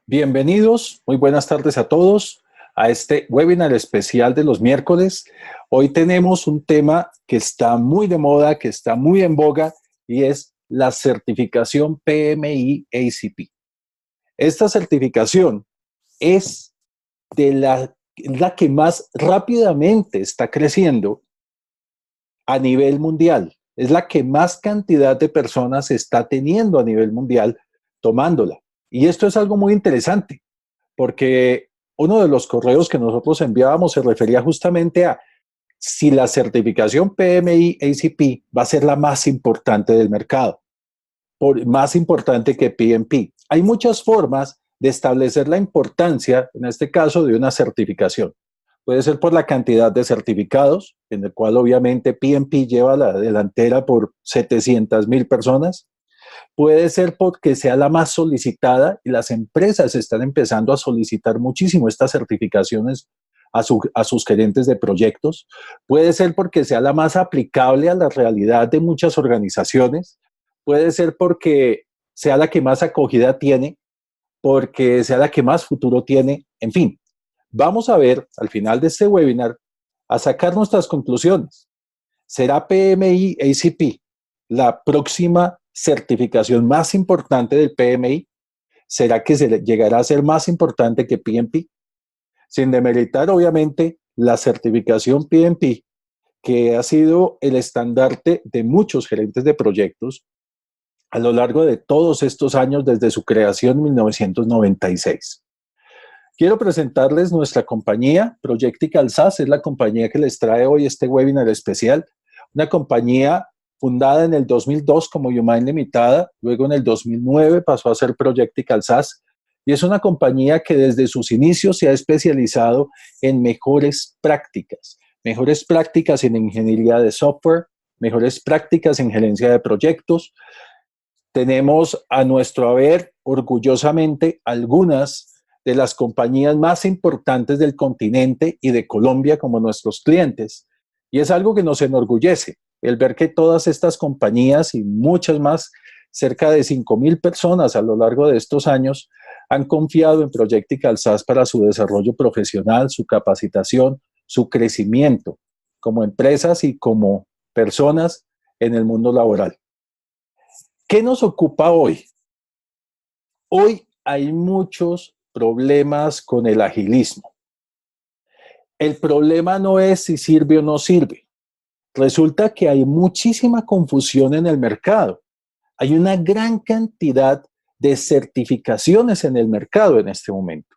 Bienvenidos, muy buenas tardes a todos a este webinar especial de los miércoles. Hoy tenemos un tema que está muy de moda, que está muy en boga y es la certificación PMI ACP. Esta certificación es la que más rápidamente está creciendo a nivel mundial. Es la que más cantidad de personas está teniendo a nivel mundial tomándola. Y esto es algo muy interesante, porque uno de los correos que nosotros enviábamos se refería justamente a si la certificación PMI ACP va a ser la más importante del mercado, más importante que PMP. Hay muchas formas de establecer la importancia, en este caso, de una certificación. Puede ser por la cantidad de certificados, en el cual obviamente PMP lleva la delantera por 700,000 personas. Puede ser porque sea la más solicitada y las empresas están empezando a solicitar muchísimo estas certificaciones a sus gerentes de proyectos. Puede ser porque sea la más aplicable a la realidad de muchas organizaciones. Puede ser porque sea la que más acogida tiene, porque sea la que más futuro tiene. En fin, vamos a ver al final de este webinar a sacar nuestras conclusiones. ¿Será PMI ACP la próxima certificación más importante del PMI? ¿Será que llegará a ser más importante que PMP? Sin demeritar, obviamente, la certificación PMP, que ha sido el estandarte de muchos gerentes de proyectos a lo largo de todos estos años desde su creación en 1996. Quiero presentarles nuestra compañía, Projectical SaaS, es la compañía que les trae hoy este webinar especial, una compañía fundada en el 2002 como Yomain Limitada, luego en el 2009 pasó a ser Projectical SaaS, y es una compañía que desde sus inicios se ha especializado en mejores prácticas en ingeniería de software, mejores prácticas en gerencia de proyectos. Tenemos a nuestro haber, orgullosamente, algunas de las compañías más importantes del continente y de Colombia como nuestros clientes. Y es algo que nos enorgullece, el ver que todas estas compañías y muchas más, cerca de 5,000 personas a lo largo de estos años, han confiado en Projectical SaaS para su desarrollo profesional, su capacitación, su crecimiento como empresas y como personas en el mundo laboral. ¿Qué nos ocupa hoy? Hoy hay muchos problemas con el agilismo. El problema no es si sirve o no sirve. Resulta que hay muchísima confusión en el mercado. Hay una gran cantidad de certificaciones en el mercado en este momento.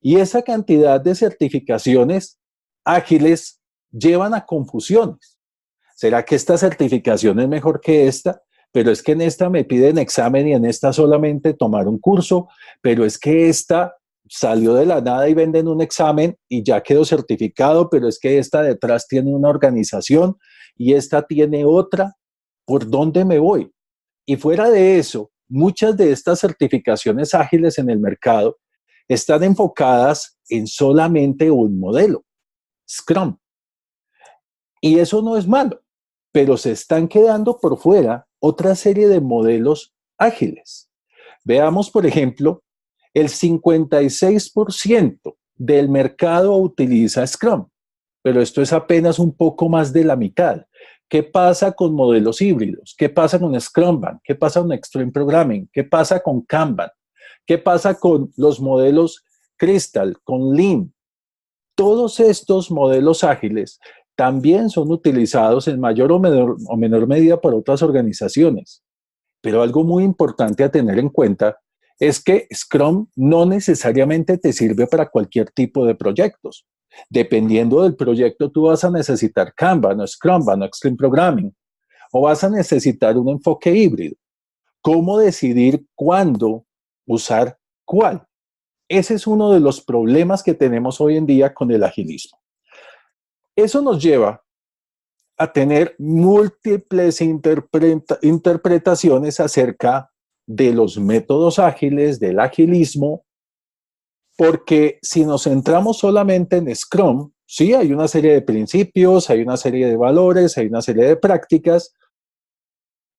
Y esa cantidad de certificaciones ágiles llevan a confusiones. ¿Será que esta certificación es mejor que esta? Pero es que en esta me piden examen y en esta solamente tomar un curso, pero es que esta salió de la nada y venden un examen y ya quedó certificado, pero es que esta detrás tiene una organización y esta tiene otra. ¿Por dónde me voy? Y fuera de eso, muchas de estas certificaciones ágiles en el mercado están enfocadas en solamente un modelo, Scrum. Y eso no es malo, pero se están quedando por fuera otra serie de modelos ágiles. Veamos, por ejemplo, el 56% del mercado utiliza Scrum, pero esto es apenas un poco más de la mitad. ¿Qué pasa con modelos híbridos? ¿Qué pasa con Scrumban? ¿Qué pasa con Extreme Programming? ¿Qué pasa con Kanban? ¿Qué pasa con los modelos Crystal, con Lean? Todos estos modelos ágiles también son utilizados en mayor o menor medida por otras organizaciones. Pero algo muy importante a tener en cuenta es que Scrum no necesariamente te sirve para cualquier tipo de proyectos. Dependiendo del proyecto, tú vas a necesitar Kanban o Scrumban o Extreme Programming, o vas a necesitar un enfoque híbrido. ¿Cómo decidir cuándo usar cuál? Ese es uno de los problemas que tenemos hoy en día con el agilismo. Eso nos lleva a tener múltiples interpretaciones acerca de los métodos ágiles, del agilismo, porque si nos centramos solamente en Scrum, sí, hay una serie de principios, hay una serie de valores, hay una serie de prácticas.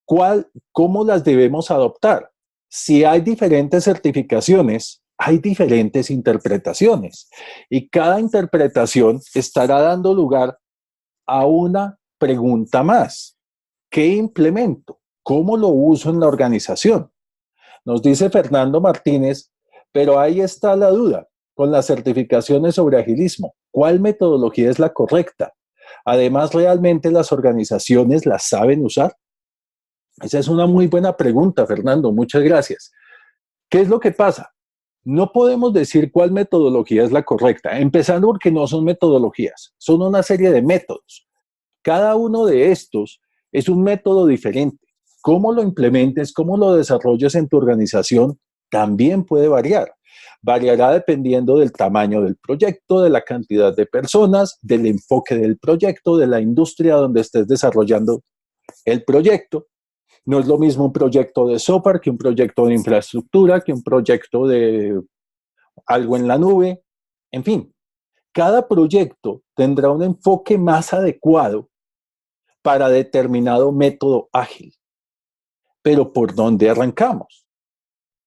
¿Cómo las debemos adoptar? Si hay diferentes certificaciones, hay diferentes interpretaciones y cada interpretación estará dando lugar a una pregunta más. ¿Qué implemento? ¿Cómo lo uso en la organización? Nos dice Fernando Martínez, pero ahí está la duda con las certificaciones sobre agilismo. ¿Cuál metodología es la correcta? Además, ¿realmente las organizaciones las saben usar? Esa es una muy buena pregunta, Fernando. Muchas gracias. ¿Qué es lo que pasa? No podemos decir cuál metodología es la correcta, empezando porque no son metodologías, son una serie de métodos. Cada uno de estos es un método diferente. Cómo lo implementes, cómo lo desarrolles en tu organización, también puede variar. Variará dependiendo del tamaño del proyecto, de la cantidad de personas, del enfoque del proyecto, de la industria donde estés desarrollando el proyecto. No es lo mismo un proyecto de software que un proyecto de infraestructura, que un proyecto de algo en la nube. En fin, cada proyecto tendrá un enfoque más adecuado para determinado método ágil. Pero ¿por dónde arrancamos?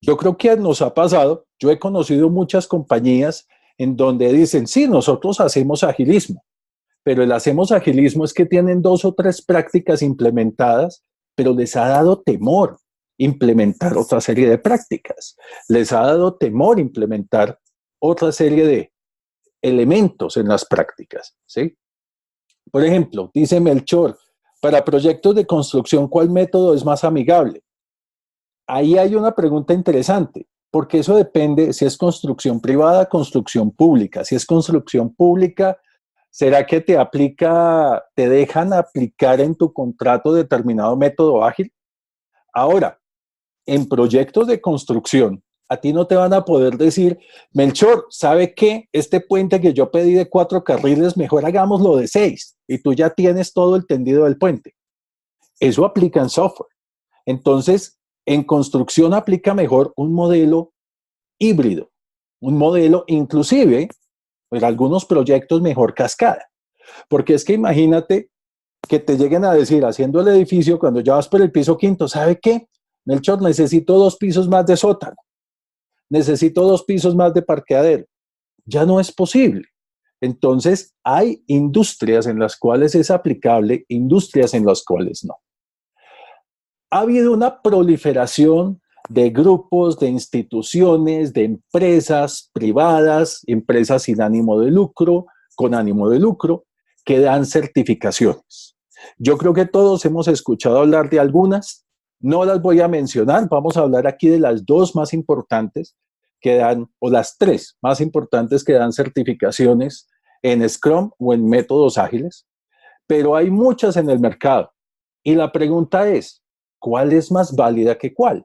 Yo creo que nos ha pasado, yo he conocido muchas compañías en donde dicen, sí, nosotros hacemos agilismo, pero el hacemos agilismo es que tienen 2 o 3 prácticas implementadas, pero les ha dado temor implementar otra serie de prácticas. Les ha dado temor implementar otra serie de elementos en las prácticas, ¿sí? Por ejemplo, dice Melchor, para proyectos de construcción, ¿cuál método es más amigable? Ahí hay una pregunta interesante, porque eso depende si es construcción privada, construcción pública. Si es construcción pública, ¿será que te dejan aplicar en tu contrato determinado método ágil? Ahora, en proyectos de construcción, a ti no te van a poder decir, Melchor, ¿sabe qué? Este puente que yo pedí de 4 carriles, mejor hagámoslo de 6 y tú ya tienes todo el tendido del puente. Eso aplica en software. Entonces, en construcción aplica mejor un modelo híbrido, un modelo inclusive, en algunos proyectos mejor cascada. Porque es que imagínate que te lleguen a decir, haciendo el edificio, cuando ya vas por el piso quinto, ¿sabe qué? Melchor, necesito 2 pisos más de sótano, necesito 2 pisos más de parqueadero. Ya no es posible. Entonces, hay industrias en las cuales es aplicable, industrias en las cuales no. Ha habido una proliferación de grupos, de instituciones, de empresas privadas, empresas sin ánimo de lucro, con ánimo de lucro, que dan certificaciones. Yo creo que todos hemos escuchado hablar de algunas, no las voy a mencionar, vamos a hablar aquí de las 2 más importantes que dan, o las 3 más importantes que dan certificaciones en Scrum o en métodos ágiles, pero hay muchas en el mercado. Y la pregunta es, ¿cuál es más válida que cuál?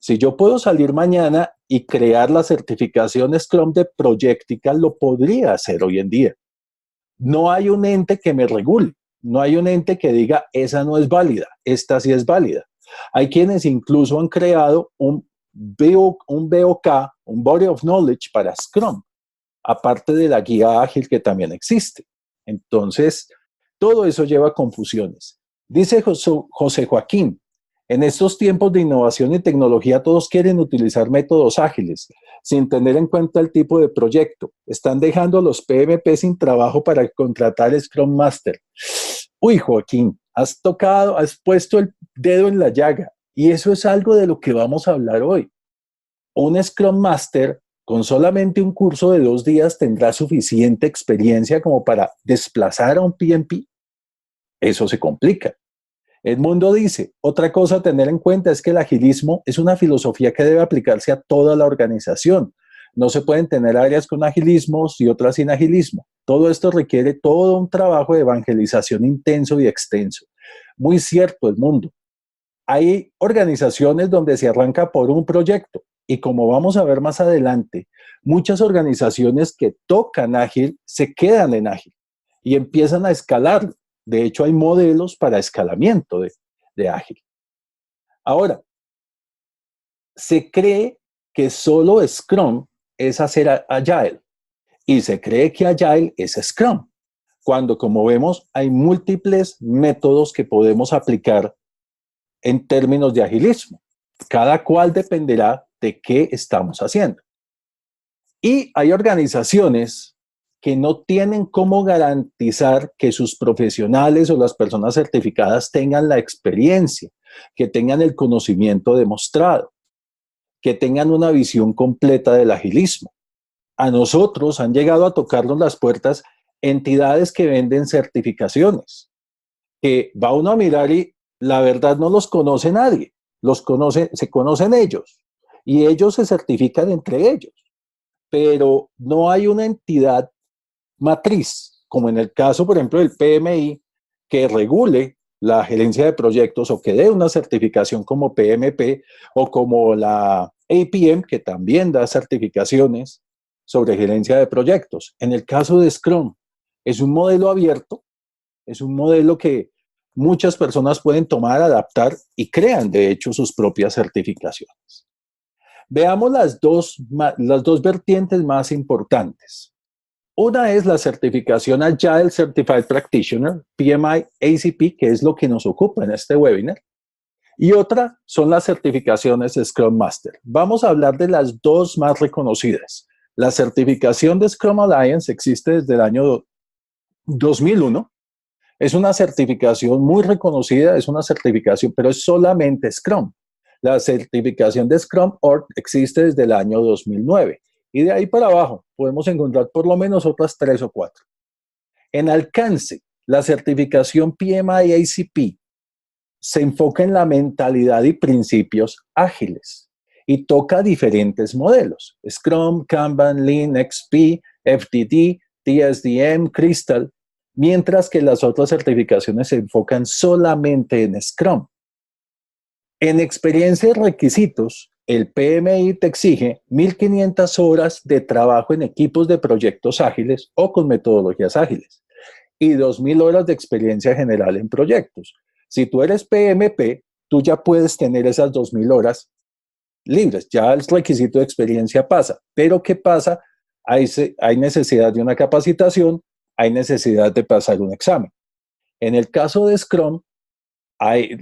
Si yo puedo salir mañana y crear la certificación Scrum de Projectical, lo podría hacer hoy en día. No hay un ente que me regule, no hay un ente que diga, esa no es válida, esta sí es válida. Hay quienes incluso han creado un BOK, un Body of Knowledge para Scrum, aparte de la guía ágil que también existe. Entonces, todo eso lleva a confusiones. Dice José Joaquín, en estos tiempos de innovación y tecnología todos quieren utilizar métodos ágiles sin tener en cuenta el tipo de proyecto. Están dejando a los PMP sin trabajo para contratar Scrum Master. Uy, Joaquín, has puesto el dedo en la llaga y eso es algo de lo que vamos a hablar hoy. Un Scrum Master con solamente un curso de 2 días tendrá suficiente experiencia como para desplazar a un PMP. Eso se complica. Edmundo dice, otra cosa a tener en cuenta es que el agilismo es una filosofía que debe aplicarse a toda la organización. No se pueden tener áreas con agilismos y otras sin agilismo. Todo esto requiere todo un trabajo de evangelización intenso y extenso. Muy cierto, Edmundo. Hay organizaciones donde se arranca por un proyecto y como vamos a ver más adelante, muchas organizaciones que tocan ágil se quedan en ágil y empiezan a escalarlo. De hecho, hay modelos para escalamiento de ágil. Ahora, se cree que solo Scrum es hacer Agile y se cree que Agile es Scrum, cuando como vemos hay múltiples métodos que podemos aplicar en términos de agilismo. Cada cual dependerá de qué estamos haciendo. Y hay organizaciones que no tienen cómo garantizar que sus profesionales o las personas certificadas tengan la experiencia, que tengan el conocimiento demostrado, que tengan una visión completa del agilismo. A nosotros han llegado a tocarnos las puertas entidades que venden certificaciones, que va uno a mirar y la verdad no los conoce nadie, se conocen ellos y ellos se certifican entre ellos, pero no hay una entidad matriz, como en el caso, por ejemplo, del PMI, que regule la gerencia de proyectos o que dé una certificación como PMP o como la APM, que también da certificaciones sobre gerencia de proyectos. En el caso de Scrum, es un modelo abierto, es un modelo que muchas personas pueden tomar, adaptar y crean, de hecho, sus propias certificaciones. Veamos las dos vertientes más importantes. Una es la certificación Agile Certified Practitioner, PMI ACP, que es lo que nos ocupa en este webinar. Y otra son las certificaciones Scrum Master. Vamos a hablar de las dos más reconocidas. La certificación de Scrum Alliance existe desde el año 2001. Es una certificación muy reconocida, es una certificación, pero es solamente Scrum. La certificación de Scrum Org existe desde el año 2009. Y de ahí para abajo podemos encontrar por lo menos otras 3 o 4. En alcance, la certificación PMI ACP se enfoca en la mentalidad y principios ágiles y toca diferentes modelos: Scrum, Kanban, Lean, XP, FDD, TSDM, Crystal, mientras que las otras certificaciones se enfocan solamente en Scrum. En experiencia y requisitos, el PMI te exige 1.500 horas de trabajo en equipos de proyectos ágiles o con metodologías ágiles y 2.000 horas de experiencia general en proyectos. Si tú eres PMP, tú ya puedes tener esas 2.000 horas libres, ya el requisito de experiencia pasa. Pero ¿qué pasa? Hay necesidad de una capacitación, hay necesidad de pasar un examen. En el caso de Scrum,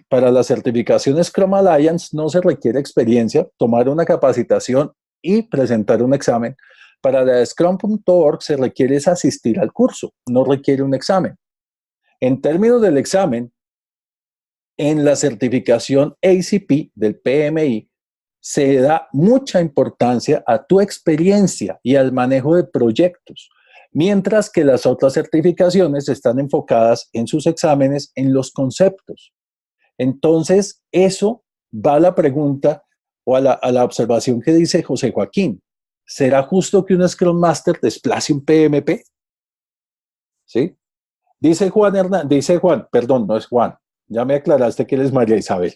para la certificación Scrum Alliance no se requiere experiencia, tomar una capacitación y presentar un examen. Para la Scrum.org se requiere es asistir al curso, no requiere un examen. En términos del examen, en la certificación ACP del PMI se da mucha importancia a tu experiencia y al manejo de proyectos, mientras que las otras certificaciones están enfocadas en sus exámenes en los conceptos. Entonces, eso va a la pregunta o a la observación que dice José Joaquín. ¿Será justo que un Scrum Master desplace un PMP? ¿Sí? Dice Juan, perdón, no es Juan. Ya me aclaraste que él es María Isabel.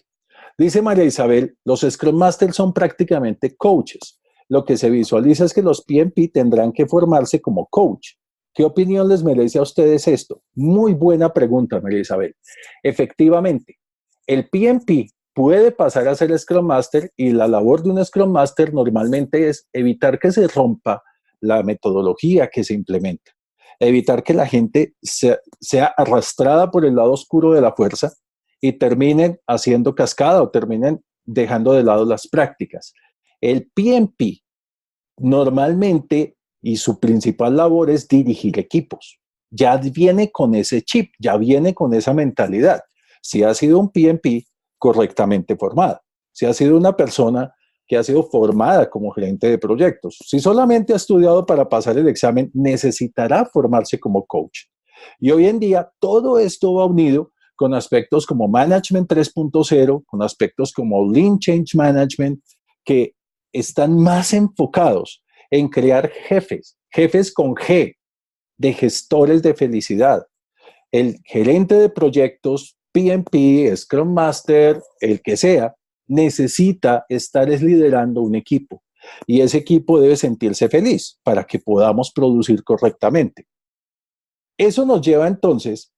Dice María Isabel, los Scrum Masters son prácticamente coaches. Lo que se visualiza es que los PMP tendrán que formarse como coach. ¿Qué opinión les merece a ustedes esto? Muy buena pregunta, María Isabel. Efectivamente, el PMP puede pasar a ser Scrum Master y la labor de un Scrum Master normalmente es evitar que se rompa la metodología que se implementa, evitar que la gente sea arrastrada por el lado oscuro de la fuerza y terminen haciendo cascada o terminen dejando de lado las prácticas. El PMP normalmente y su principal labor es dirigir equipos. Ya viene con ese chip, ya viene con esa mentalidad. Si ha sido un PMP correctamente formado, si ha sido una persona que ha sido formada como gerente de proyectos, si solamente ha estudiado para pasar el examen, necesitará formarse como coach. Y hoy en día todo esto va unido con aspectos como Management 3.0, con aspectos como Lean Change Management, que están más enfocados en crear jefes con G, de gestores de felicidad. El gerente de proyectos, PMP, Scrum Master, el que sea, necesita estar liderando un equipo y ese equipo debe sentirse feliz para que podamos producir correctamente. Eso nos lleva entonces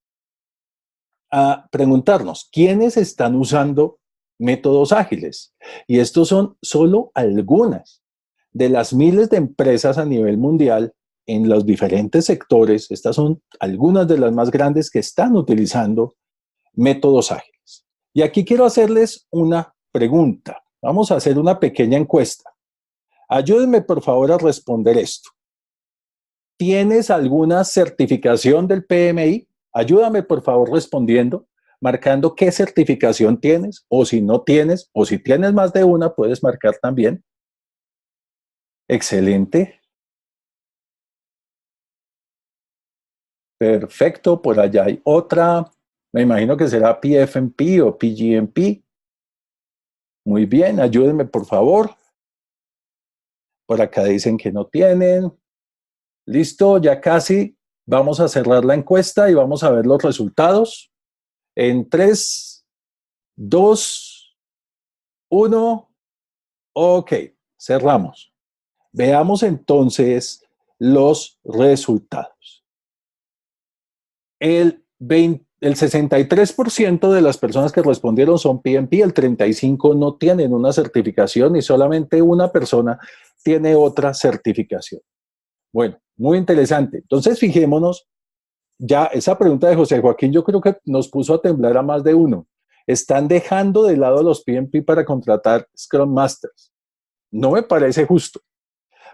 a preguntarnos, ¿quiénes están usando métodos ágiles? Y estos son solo algunas de las miles de empresas a nivel mundial en los diferentes sectores. Estas son algunas de las más grandes que están utilizando métodos ágiles. Y aquí quiero hacerles una pregunta. Vamos a hacer una pequeña encuesta. Ayúdenme por favor a responder esto. ¿Tienes alguna certificación del PMI? Ayúdame por favor respondiendo, marcando qué certificación tienes, o si no tienes, o si tienes más de una, puedes marcar también. Excelente. Perfecto, por allá hay otra. Me imagino que será PFMP o PGMP. Muy bien, ayúdenme por favor. Por acá dicen que no tienen. Listo, ya casi. Vamos a cerrar la encuesta y vamos a ver los resultados. En 3, 2, 1. Ok, cerramos. Veamos entonces los resultados. El 63% de las personas que respondieron son PMP, el 35% no tienen una certificación y solamente una persona tiene otra certificación. Bueno, muy interesante. Entonces, fijémonos, ya esa pregunta de José Joaquín yo creo que nos puso a temblar a más de uno. Están dejando de lado los PMP para contratar Scrum Masters. No me parece justo.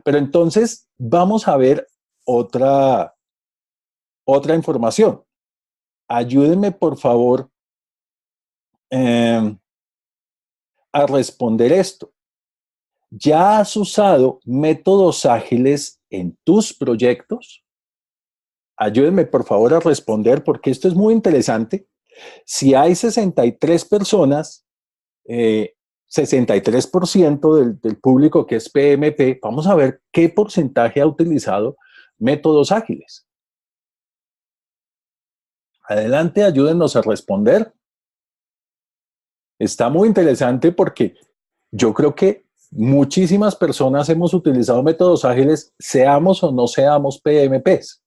Pero entonces vamos a ver otra información. Ayúdenme, por favor, a responder esto. ¿Ya has usado métodos ágiles en tus proyectos? Ayúdenme, por favor, a responder porque esto es muy interesante. Si hay 63 personas, 63% del público que es PMP, vamos a ver qué porcentaje ha utilizado métodos ágiles. Adelante, ayúdenos a responder. Está muy interesante porque yo creo que muchísimas personas hemos utilizado métodos ágiles, seamos o no seamos PMPs.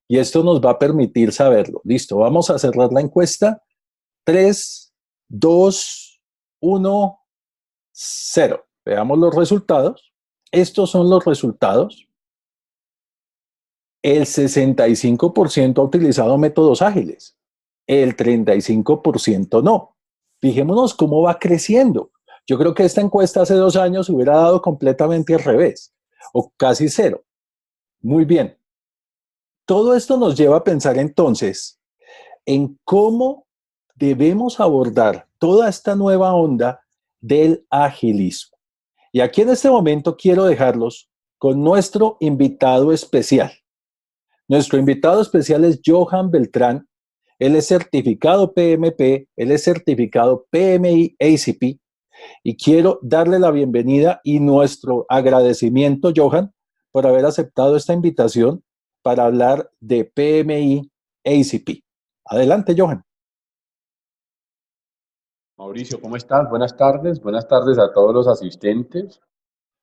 Y esto nos va a permitir saberlo. Listo, vamos a cerrar la encuesta. 3, 2, 1, 0. Veamos los resultados. Estos son los resultados. El 65% ha utilizado métodos ágiles. El 35% no. Fijémonos cómo va creciendo. Yo creo que esta encuesta hace 2 años hubiera dado completamente al revés, o casi 0. Muy bien. Todo esto nos lleva a pensar entonces en cómo debemos abordar toda esta nueva onda del agilismo. Y aquí en este momento quiero dejarlos con nuestro invitado especial. Nuestro invitado especial es Johan Beltrán. Él es certificado PMP, él es certificado PMI ACP y quiero darle la bienvenida y nuestro agradecimiento, Johan, por haber aceptado esta invitación para hablar de PMI ACP. Adelante, Johan. Mauricio, ¿cómo estás? Buenas tardes. Buenas tardes a todos los asistentes.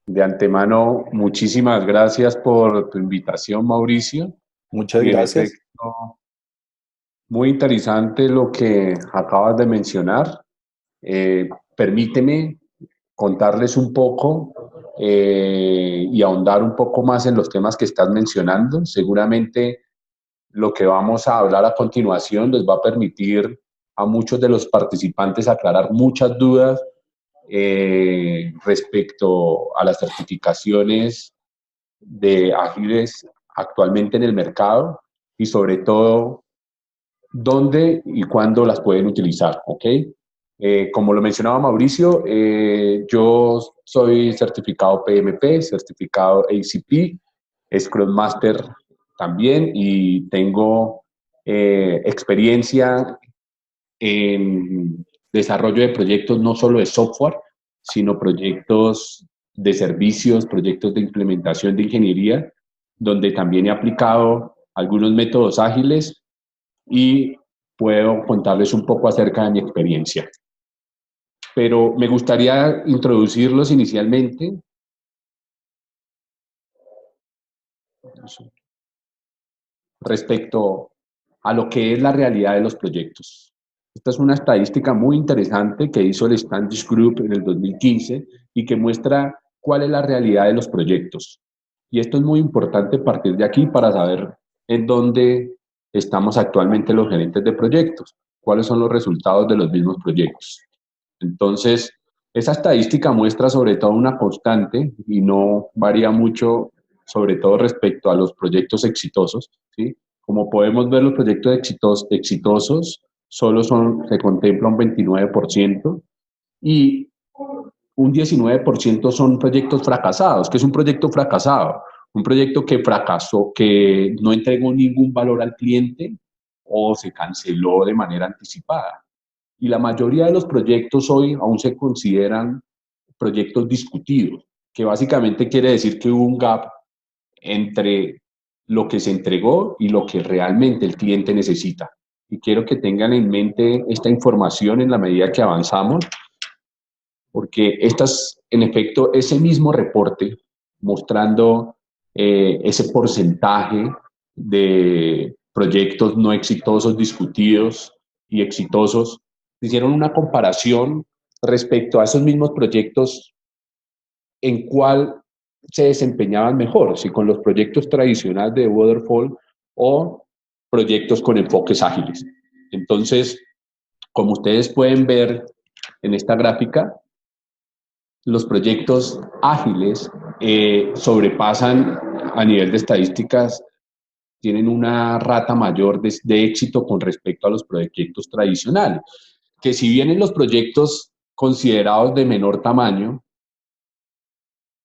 De antemano, muchísimas gracias por tu invitación, Mauricio. Muchas Y en gracias. efecto, muy interesante lo que acabas de mencionar. Permíteme contarles un poco y ahondar un poco más en los temas que estás mencionando. Seguramente lo que vamos a hablar a continuación les va a permitir a muchos de los participantes aclarar muchas dudas respecto a las certificaciones de ágiles actualmente en el mercado y sobre todo dónde y cuándo las pueden utilizar, ¿ok? Como lo mencionaba Mauricio, yo soy certificado PMP, certificado ACP, Scrum Master también y tengo experiencia en desarrollo de proyectos no solo de software, sino proyectos de servicios, proyectos de implementación de ingeniería, donde también he aplicado algunos métodos ágiles y puedo contarles un poco acerca de mi experiencia. Pero me gustaría introducirlos inicialmente respecto a lo que es la realidad de los proyectos. Esta es una estadística muy interesante que hizo el Standish Group en el 2015 y que muestra cuál es la realidad de los proyectos. Y esto es muy importante partir de aquí para saber en dónde estamos actualmente los gerentes de proyectos, cuáles son los resultados de los mismos proyectos. Entonces, Esa estadística muestra sobre todo una constante y no varía mucho, sobre todo respecto a los proyectos exitosos, ¿sí? Como podemos ver, los proyectos exitosos solo se contempla un 29% y un 19% son proyectos fracasados. ¿Qué es un proyecto fracasado? Un proyecto que fracasó, que no entregó ningún valor al cliente o se canceló de manera anticipada. Y la mayoría de los proyectos hoy aún se consideran proyectos discutidos, que básicamente quiere decir que hubo un gap entre lo que se entregó y lo que realmente el cliente necesita. Y quiero que tengan en mente esta información en la medida que avanzamos, porque en efecto, ese mismo reporte mostrando ese porcentaje de proyectos no exitosos, discutidos y exitosos, hicieron una comparación respecto a esos mismos proyectos en cuál se desempeñaban mejor, si con los proyectos tradicionales de Waterfall o proyectos con enfoques ágiles. Entonces, como ustedes pueden ver en esta gráfica, los proyectos ágiles sobrepasan a nivel de estadísticas, tienen una rata mayor de éxito con respecto a los proyectos tradicionales, que si bien en los proyectos considerados de menor tamaño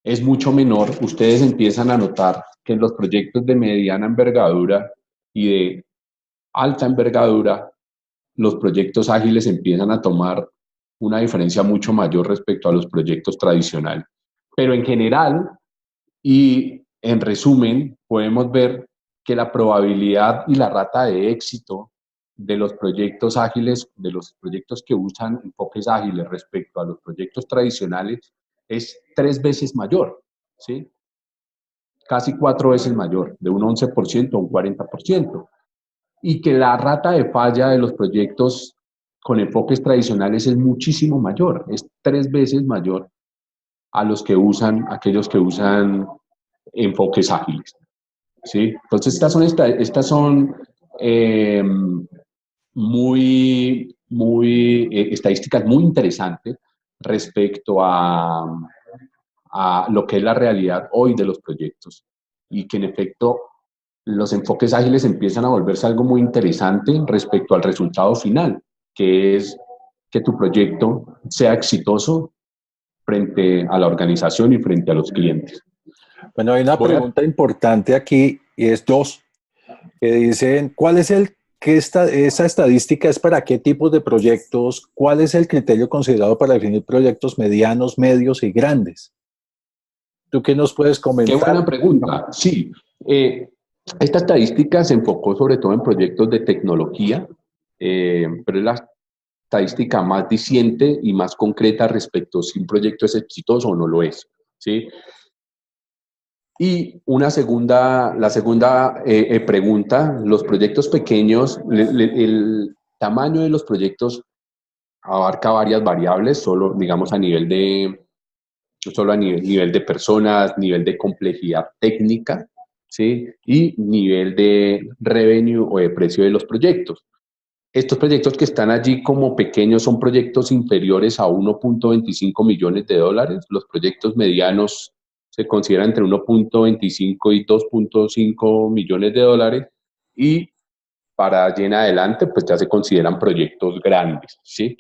es mucho menor, ustedes empiezan a notar que en los proyectos de mediana envergadura y de alta envergadura, los proyectos ágiles empiezan a tomar una diferencia mucho mayor respecto a los proyectos tradicionales. Pero en general y en resumen, podemos ver que la probabilidad y la rata de éxito de los proyectos ágiles, de los proyectos que usan enfoques ágiles respecto a los proyectos tradicionales, es 3 veces mayor, ¿sí? Casi 4 veces mayor, de un 11% a un 40%. Y que la rata de falla de los proyectos con enfoques tradicionales es muchísimo mayor, es 3 veces mayor a aquellos que usan enfoques ágiles, ¿sí? Entonces, estas son eh, estadísticas muy interesantes respecto a lo que es la realidad hoy de los proyectos y que en efecto los enfoques ágiles empiezan a volverse algo muy interesante respecto al resultado final, que es que tu proyecto sea exitoso frente a la organización y frente a los clientes. Bueno, hay una pregunta importante aquí y es dos, que dicen, ¿cuál es esa estadística es para qué tipos de proyectos? ¿Cuál es el criterio considerado para definir proyectos medianos, medios y grandes? ¿Tú qué nos puedes comentar? Qué buena pregunta. Sí, esta estadística se enfocó sobre todo en proyectos de tecnología, pero es la estadística más diciente y más concreta respecto a si un proyecto es exitoso o no lo es, ¿sí? Y la segunda pregunta, los proyectos pequeños, el tamaño de los proyectos abarca varias variables, solo digamos nivel de personas, nivel de complejidad técnica, ¿sí? Y nivel de revenue o de precio de los proyectos. Estos proyectos que están allí como pequeños son proyectos inferiores a 1.25 millones de dólares. Los proyectos medianos se consideran entre 1.25 y 2.5 millones de dólares. Y para allí en adelante, pues ya se consideran proyectos grandes, ¿sí?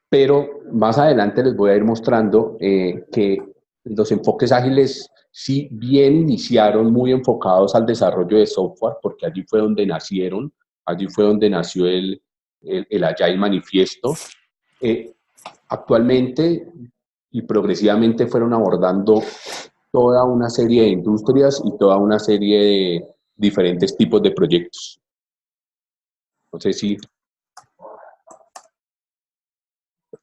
Pero más adelante les voy a ir mostrando que los enfoques ágiles, si bien iniciaron muy enfocados al desarrollo de software, porque allí fue donde nacieron, allí fue donde nació el Agile Manifiesto, actualmente y progresivamente fueron abordando toda una serie de industrias y toda una serie de diferentes tipos de proyectos. No sé si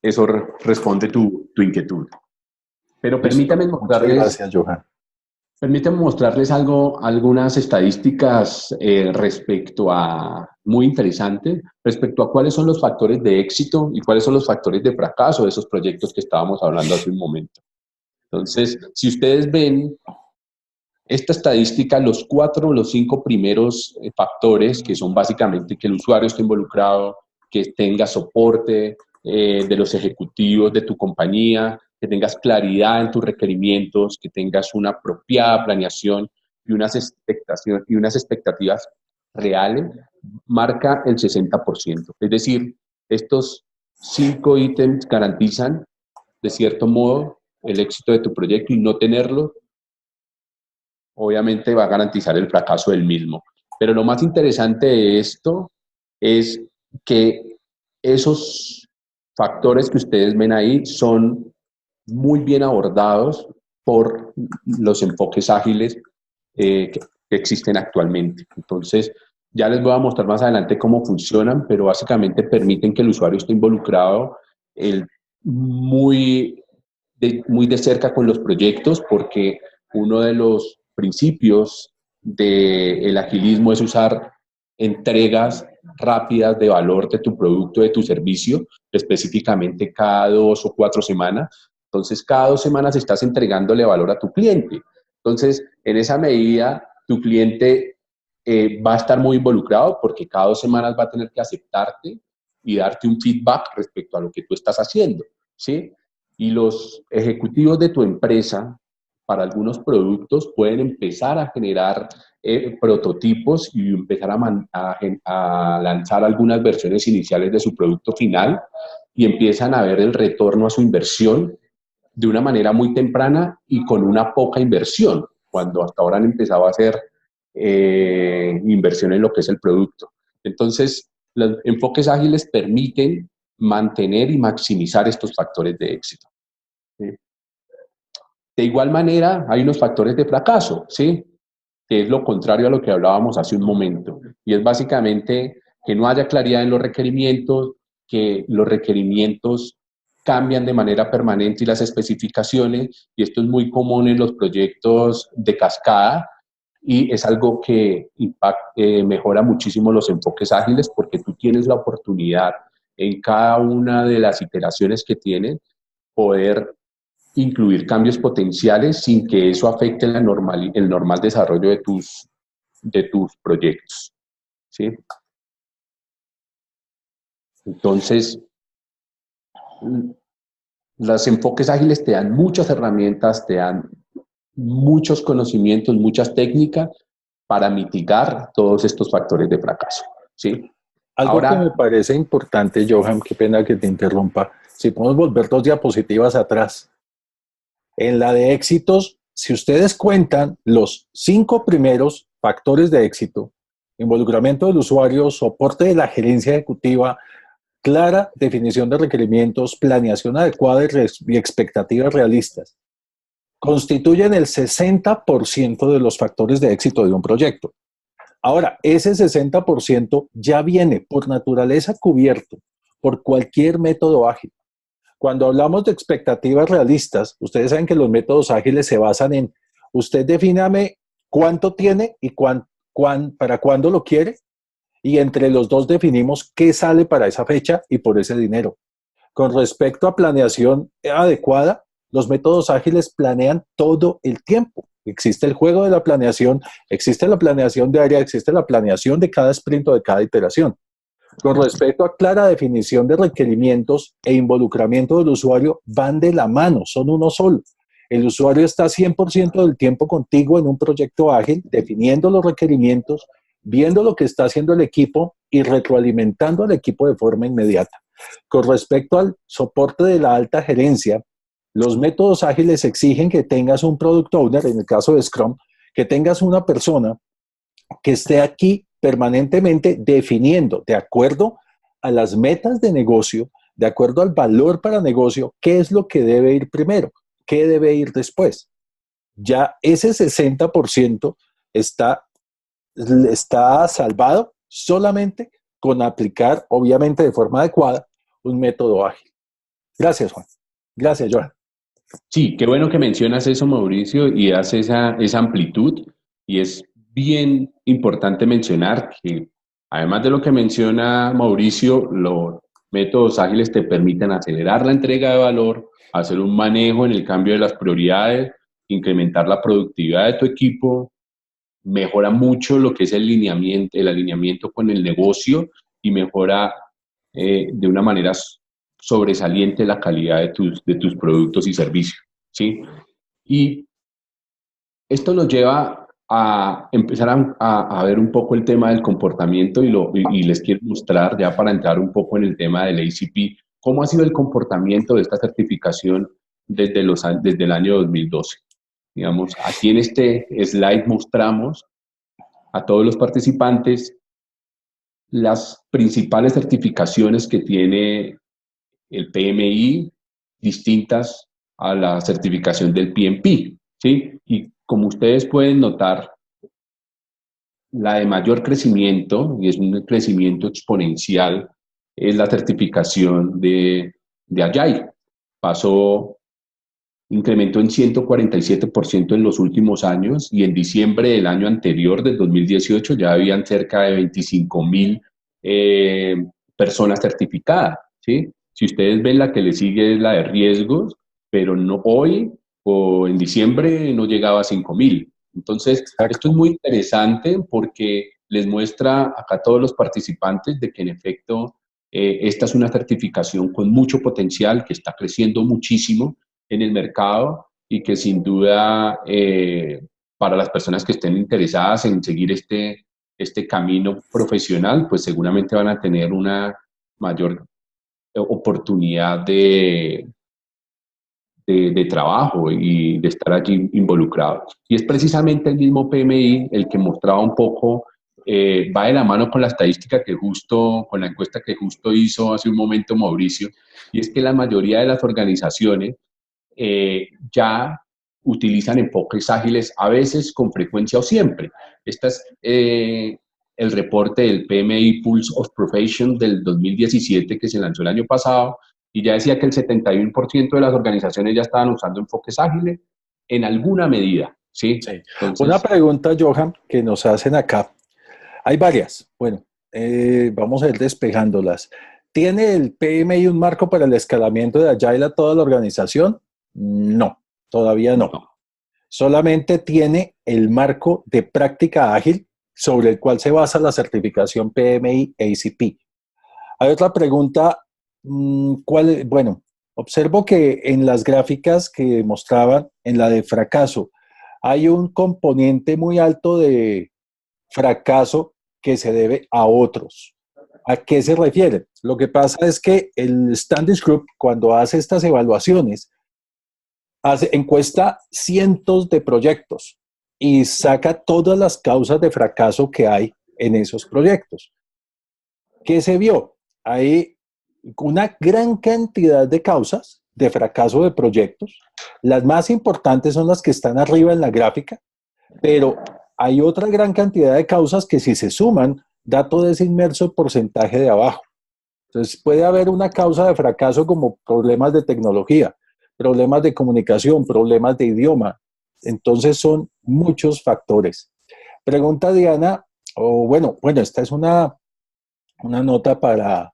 eso responde tu inquietud. Pero permítame mostrarles, muchas gracias, Johan. Permítanme mostrarles algunas estadísticas respecto a, muy interesantes, respecto a cuáles son los factores de éxito y cuáles son los factores de fracaso de esos proyectos que estábamos hablando hace un momento. Entonces, si ustedes ven esta estadística, los 5 primeros factores, que son básicamente que el usuario esté involucrado, que tenga soporte, de los ejecutivos de tu compañía, que tengas claridad en tus requerimientos, que tengas una apropiada planeación y unas expectativas reales, marca el 60%. Es decir, estos 5 ítems garantizan, de cierto modo, el éxito de tu proyecto, y no tenerlo, obviamente, va a garantizar el fracaso del mismo. Pero lo más interesante de esto es que esos factores que ustedes ven ahí son muy bien abordados por los enfoques ágiles que existen actualmente. Entonces, ya les voy a mostrar más adelante cómo funcionan, pero básicamente permiten que el usuario esté involucrado muy de cerca con los proyectos, porque uno de los principios del agilismo es usar entregas rápidas de valor de tu producto, de tu servicio, específicamente cada 2 o 4 semanas. Entonces, cada 2 semanas estás entregándole valor a tu cliente. Entonces, en esa medida, tu cliente va a estar muy involucrado, porque cada 2 semanas va a tener que aceptarte y darte un feedback respecto a lo que tú estás haciendo, ¿sí? Y los ejecutivos de tu empresa, para algunos productos, pueden empezar a generar prototipos y empezar a lanzar algunas versiones iniciales de su producto final, y empiezan a ver el retorno a su inversión de una manera muy temprana y con una poca inversión, cuando hasta ahora han empezado a hacer inversión en lo que es el producto. Entonces, los enfoques ágiles permiten mantener y maximizar estos factores de éxito, ¿sí? De igual manera, hay unos factores de fracaso, ¿sí? Que es lo contrario a lo que hablábamos hace un momento, y es básicamente que no haya claridad en los requerimientos, que los requerimientos cambian de manera permanente y las especificaciones, y esto es muy común en los proyectos de cascada, y es algo que mejora muchísimo los enfoques ágiles, porque tú tienes la oportunidad en cada una de las iteraciones que tienen poder incluir cambios potenciales sin que eso afecte el normal desarrollo de tus proyectos, ¿sí? Entonces, los enfoques ágiles te dan muchas herramientas, te dan muchos conocimientos, muchas técnicas para mitigar todos estos factores de fracaso, ¿sí? Algo que me Ahora, parece importante, Johan, qué pena que te interrumpa, si podemos volver 2 diapositivas atrás. En la de éxitos, si ustedes cuentan los 5 primeros factores de éxito: involucramiento del usuario, soporte de la gerencia ejecutiva, clara definición de requerimientos, planeación adecuada y expectativas realistas, constituyen el 60% de los factores de éxito de un proyecto. Ahora, ese 60% ya viene por naturaleza cubierto por cualquier método ágil. Cuando hablamos de expectativas realistas, ustedes saben que los métodos ágiles se basan en: usted defíname cuánto tiene y para cuándo lo quiere, y entre los dos definimos qué sale para esa fecha y por ese dinero. Con respecto a planeación adecuada, los métodos ágiles planean todo el tiempo. Existe el juego de la planeación, existe la planeación diaria, existe la planeación de cada sprint o de cada iteración. Con respecto a clara definición de requerimientos e involucramiento del usuario, van de la mano, son uno solo. El usuario está 100% del tiempo contigo en un proyecto ágil, definiendo los requerimientos, viendo lo que está haciendo el equipo y retroalimentando al equipo de forma inmediata. Con respecto al soporte de la alta gerencia, los métodos ágiles exigen que tengas un product owner, en el caso de Scrum, que tengas una persona que esté aquí permanentemente definiendo, de acuerdo a las metas de negocio, de acuerdo al valor para negocio, qué es lo que debe ir primero, qué debe ir después. Ya ese 60% está, está salvado solamente con aplicar, obviamente de forma adecuada, un método ágil. Gracias, Juan. Gracias, Joan. sí, qué bueno que mencionas eso, Mauricio, y das esa amplitud, y es bien importante mencionar que, además de lo que menciona Mauricio, los métodos ágiles te permiten acelerar la entrega de valor, hacer un manejo en el cambio de las prioridades, incrementar la productividad de tu equipo, mejora mucho lo que es el alineamiento con el negocio, y mejora de una manera sobresaliente la calidad de tus productos y servicios, ¿sí? Y esto nos lleva a empezar a ver un poco el tema del comportamiento y les quiero mostrar, ya para entrar un poco en el tema del ACP, cómo ha sido el comportamiento de esta certificación desde el año 2012. Digamos, aquí en este slide mostramos a todos los participantes las principales certificaciones que tiene el PMI, distintas a la certificación del PMP, ¿sí? Y como ustedes pueden notar, la de mayor crecimiento, y es un crecimiento exponencial, es la certificación de Agile. Incrementó en 147% en los últimos años, y en diciembre del año anterior, del 2018, ya habían cerca de 25,000 personas certificadas, ¿sí? Si ustedes ven, la que le sigue es la de riesgos, pero no hoy o en diciembre no llegaba a 5,000. Entonces, esto es Exacto. muy interesante porque les muestra acá a todos los participantes de que en efecto esta es una certificación con mucho potencial, que está creciendo muchísimo en el mercado y que sin duda para las personas que estén interesadas en seguir este camino profesional, pues seguramente van a tener una mayor oportunidad de trabajo y de estar allí involucrados. Y es precisamente el mismo PMI el que mostraba un poco, va de la mano con la estadística con la encuesta que justo hizo hace un momento Mauricio, y es que la mayoría de las organizaciones ya utilizan enfoques ágiles, a veces con frecuencia o siempre. Este es el reporte del PMI Pulse of Profession del 2017 que se lanzó el año pasado, y ya decía que el 71% de las organizaciones ya estaban usando enfoques ágiles en alguna medida, ¿sí? Sí. Una Entonces, pregunta, Johan, que nos hacen acá. Hay varias. Bueno, vamos a ir despejándolas. ¿Tiene el PMI un marco para el escalamiento de Agile a toda la organización? No, todavía no. no. Solamente tiene el marco de práctica ágil sobre el cual se basa la certificación PMI ACP. Hay otra pregunta. Bueno, observo que en las gráficas que mostraban, en la de fracaso, hay un componente muy alto de fracaso que se debe a otros. ¿A qué se refiere? Lo que pasa es que el Standish Group, cuando hace estas evaluaciones, encuesta cientos de proyectos y saca todas las causas de fracaso que hay en esos proyectos. ¿Qué se vio? Hay una gran cantidad de causas de fracaso de proyectos. Las más importantes son las que están arriba en la gráfica, pero hay otra gran cantidad de causas que, si se suman, da todo ese inmerso porcentaje de abajo. Entonces puede haber una causa de fracaso como problemas de tecnología, problemas de comunicación, problemas de idioma. Entonces son muchos factores. Pregunta Diana, o bueno, esta es una nota para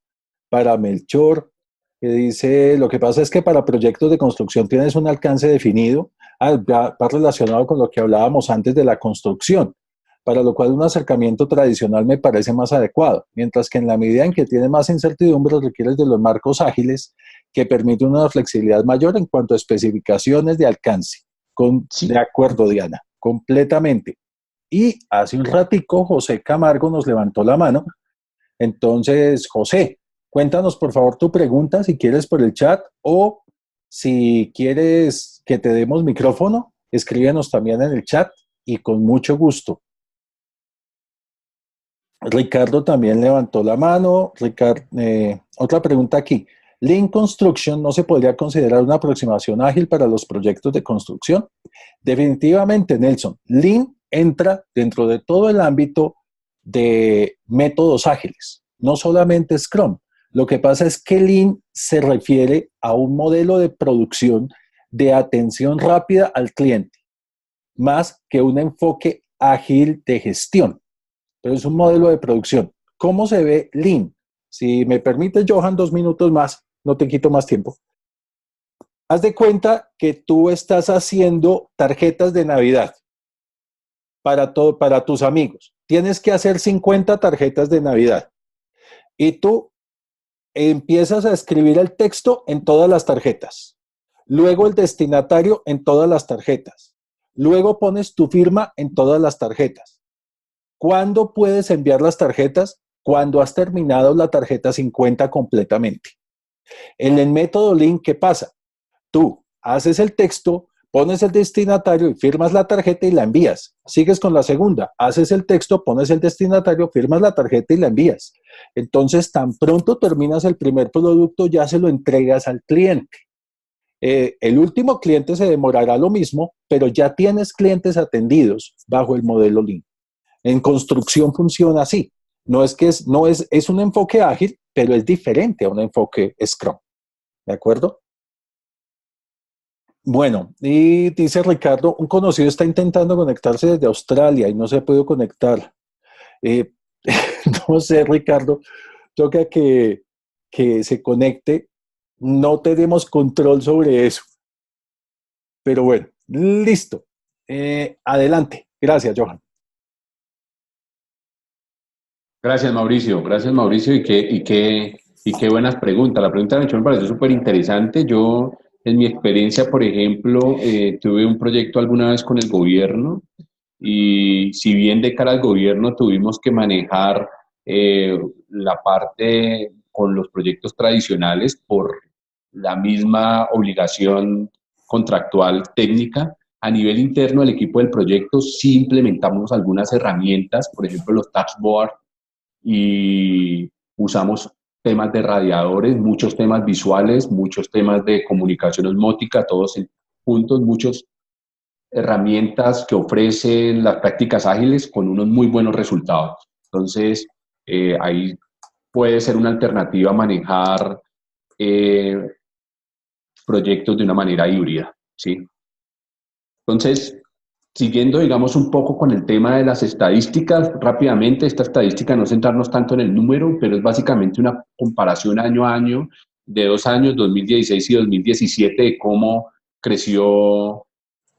Melchor, que dice: lo que pasa es que para proyectos de construcción tienes un alcance definido. Va relacionado con lo que hablábamos antes de la construcción, para lo cual un acercamiento tradicional me parece más adecuado, mientras que en la medida en que tienes más incertidumbre requieres de los marcos ágiles que permiten una flexibilidad mayor en cuanto a especificaciones de alcance. De Sí, acuerdo, Diana, completamente. Y hace un ratico José Camargo nos levantó la mano. Entonces, José, cuéntanos por favor tu pregunta, si quieres por el chat, o si quieres que te demos micrófono, escríbenos también en el chat y con mucho gusto. Ricardo también levantó la mano. Otra pregunta aquí. ¿Lean Construction no se podría considerar una aproximación ágil para los proyectos de construcción? Definitivamente, Nelson. Lean entra dentro de todo el ámbito de métodos ágiles, no solamente Scrum. Lo que pasa es que Lean se refiere a un modelo de producción de atención rápida al cliente, más que un enfoque ágil de gestión, pero es un modelo de producción. ¿Cómo se ve Lean? Si me permites, Johan, 2 minutos más, no te quito más tiempo. Haz de cuenta que tú estás haciendo tarjetas de Navidad para tus amigos. Tienes que hacer 50 tarjetas de Navidad. Y tú empiezas a escribir el texto en todas las tarjetas, luego el destinatario en todas las tarjetas, luego pones tu firma en todas las tarjetas. ¿Cuándo puedes enviar las tarjetas? Cuando has terminado la tarjeta 50 completamente. En el método link, ¿qué pasa? Tú haces el texto, pones el destinatario y firmas la tarjeta y la envías. Sigues con la segunda, haces el texto, pones el destinatario, firmas la tarjeta y la envías. Entonces, tan pronto terminas el primer producto, ya se lo entregas al cliente. El último cliente se demorará lo mismo, pero ya tienes clientes atendidos bajo el modelo Lean. En construcción funciona así. No es que es un enfoque ágil, pero es diferente a un enfoque Scrum. ¿De acuerdo? Bueno, y dice Ricardo, un conocido está intentando conectarse desde Australia y no se puede conectar. Eh, no sé, Ricardo, toca que se conecte. No tenemos control sobre eso. Pero bueno, listo. Adelante. Gracias, Johan. Gracias Mauricio y qué buenas preguntas. La pregunta de hecho me pareció súper interesante. Yo, en mi experiencia, por ejemplo, tuve un proyecto alguna vez con el gobierno y si bien de cara al gobierno tuvimos que manejar la parte con los proyectos tradicionales por la misma obligación contractual técnica, a nivel interno del equipo del proyecto sí implementamos algunas herramientas, por ejemplo los dashboards y usamos temas de radiadores, muchos temas visuales, muchos temas de comunicación osmótica, todos juntos, muchas herramientas que ofrecen las prácticas ágiles con unos muy buenos resultados. Entonces, ahí puede ser una alternativa a manejar eh, proyectos de una manera híbrida, ¿sí? Entonces, siguiendo, digamos, un poco con el tema de las estadísticas, rápidamente, esta estadística no centrarnos tanto en el número, pero es básicamente una comparación año a año de 2 años, 2016 y 2017, de cómo creció,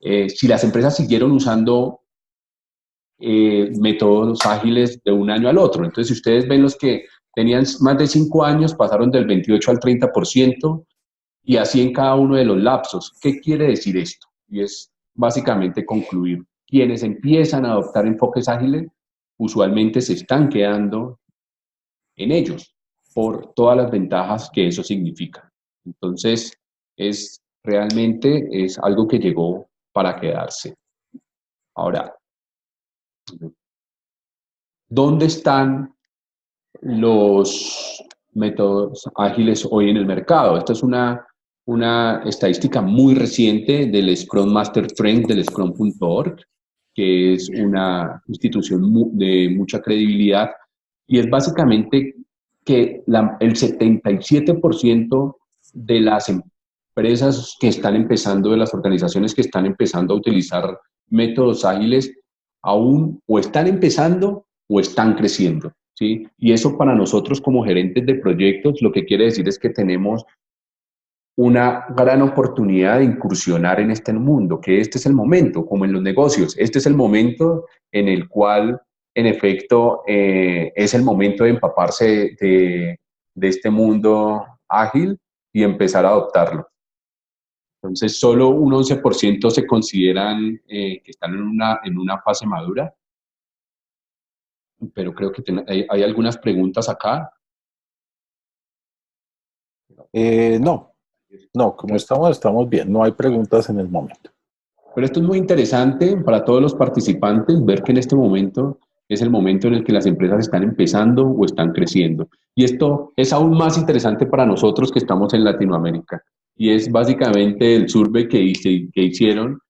si las empresas siguieron usando métodos ágiles de un año al otro. Entonces, si ustedes ven los que tenían más de 5 años, pasaron del 28 al 30%, y así en cada uno de los lapsos. ¿Qué quiere decir esto? Y es básicamente concluir. Quienes empiezan a adoptar enfoques ágiles usualmente se están quedando en ellos por todas las ventajas que eso significa. Entonces, realmente es algo que llegó para quedarse. Ahora, ¿dónde están los métodos ágiles hoy en el mercado? Esta es una estadística muy reciente del Scrum Master Friend del Scrum.org, que es una institución de mucha credibilidad, y es básicamente que el 77% de las empresas que están empezando, de las organizaciones que están empezando a utilizar métodos ágiles, aún o están empezando o están creciendo, ¿sí? Y eso para nosotros como gerentes de proyectos lo que quiere decir es que tenemos una gran oportunidad de incursionar en este mundo, que este es el momento, como en los negocios, este es el momento en el cual, en efecto, es el momento de empaparse de este mundo ágil y empezar a adoptarlo. Entonces, solo un 11% se consideran que están en una fase madura, pero creo que hay algunas preguntas acá. No, como estamos bien. No hay preguntas en el momento. Pero esto es muy interesante para todos los participantes, ver que en este momento es el momento en el que las empresas están empezando o están creciendo. Y esto es aún más interesante para nosotros que estamos en Latinoamérica. Y es básicamente el survey que hicieron.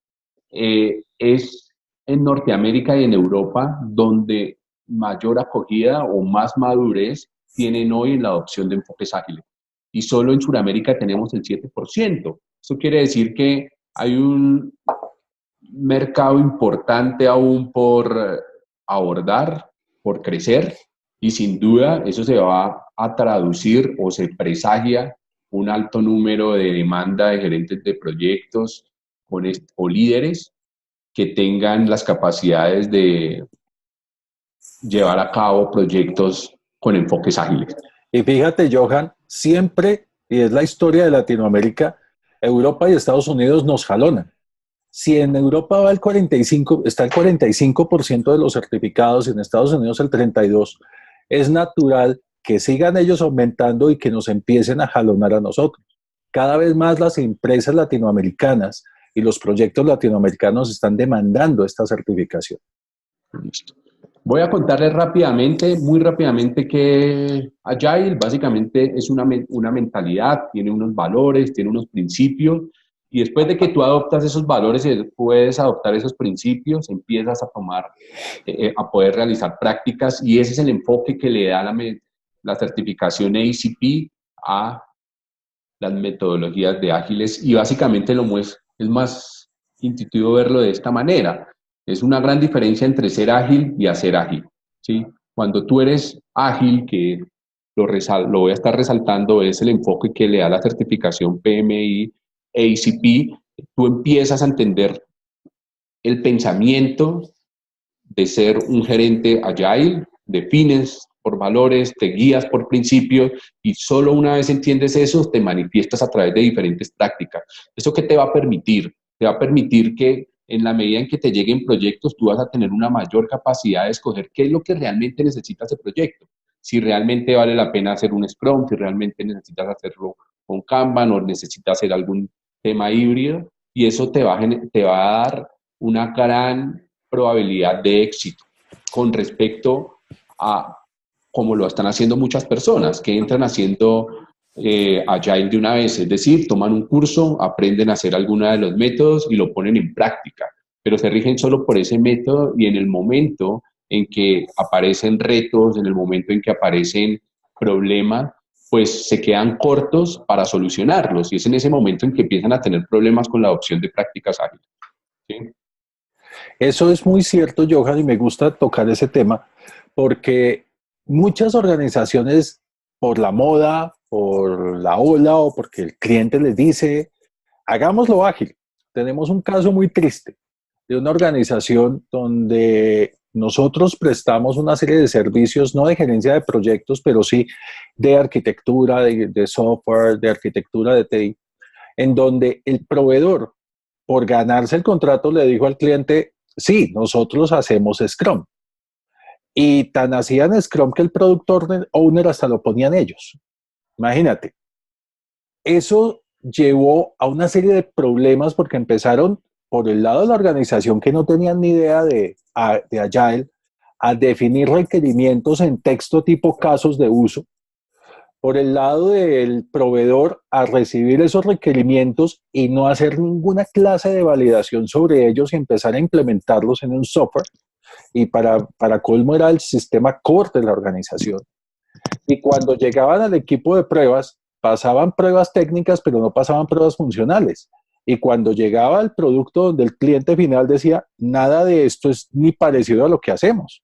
Es en Norteamérica y en Europa donde mayor acogida o más madurez tienen hoy en la adopción de enfoques ágiles. Y solo en Sudamérica tenemos el 7%. Eso quiere decir que hay un mercado importante aún por abordar, por crecer, y sin duda eso se va a traducir o se presagia un alto número de demanda de gerentes de proyectos o líderes que tengan las capacidades de llevar a cabo proyectos con enfoques ágiles. Y fíjate, Johan, siempre, y es la historia de Latinoamérica, Europa y Estados Unidos nos jalonan. Si en Europa va el 45, está el 45% de los certificados y en Estados Unidos el 32%, es natural que sigan ellos aumentando y que nos empiecen a jalonar a nosotros. Cada vez más las empresas latinoamericanas y los proyectos latinoamericanos están demandando esta certificación. Listo. Voy a contarles rápidamente, muy rápidamente, que Agile básicamente es una mentalidad, tiene unos valores, tiene unos principios, y después de que tú adoptas esos valores y puedes adoptar esos principios, empiezas a tomar, a poder realizar prácticas, y ese es el enfoque que le da la certificación ACP a las metodologías de ágiles, y básicamente es más intuitivo verlo de esta manera. Es una gran diferencia entre ser ágil y hacer ágil, ¿sí? Cuando tú eres ágil, que lo voy a estar resaltando, es el enfoque que le da la certificación PMI ACP, tú empiezas a entender el pensamiento de ser un gerente agile, defines por valores, te guías por principios y solo una vez entiendes eso, te manifiestas a través de diferentes prácticas. ¿Eso qué te va a permitir? Te va a permitir que en la medida en que te lleguen proyectos, tú vas a tener una mayor capacidad de escoger qué es lo que realmente necesita ese proyecto. Si realmente vale la pena hacer un Scrum, si realmente necesitas hacerlo con Kanban o necesitas hacer algún tema híbrido, y eso te va a dar una gran probabilidad de éxito con respecto a como lo están haciendo muchas personas que entran haciendo Agile de una vez, es decir, toman un curso, aprenden a hacer alguno de los métodos y lo ponen en práctica, pero se rigen solo por ese método y en el momento en que aparecen retos, en el momento en que aparecen problemas, pues se quedan cortos para solucionarlos y es en ese momento en que empiezan a tener problemas con la adopción de prácticas ágiles. ¿Sí? Eso es muy cierto, Johan, y me gusta tocar ese tema porque muchas organizaciones, por la moda, por la ola o porque el cliente les dice, hagámoslo ágil. Tenemos un caso muy triste de una organización donde nosotros prestamos una serie de servicios, no de gerencia de proyectos, pero sí de arquitectura, de software, de arquitectura de TI, en donde el proveedor, por ganarse el contrato, le dijo al cliente, sí, nosotros hacemos Scrum. Y tan hacían Scrum que el product owner hasta lo ponían ellos. Imagínate. Eso llevó a una serie de problemas porque empezaron por el lado de la organización que no tenían ni idea de Agile a definir requerimientos en texto tipo casos de uso, por el lado del proveedor a recibir esos requerimientos y no hacer ninguna clase de validación sobre ellos y empezar a implementarlos en un software. Y para colmo era el sistema core de la organización. Y cuando llegaban al equipo de pruebas, pasaban pruebas técnicas, pero no pasaban pruebas funcionales. Y cuando llegaba el producto donde el cliente final decía, nada de esto es ni parecido a lo que hacemos.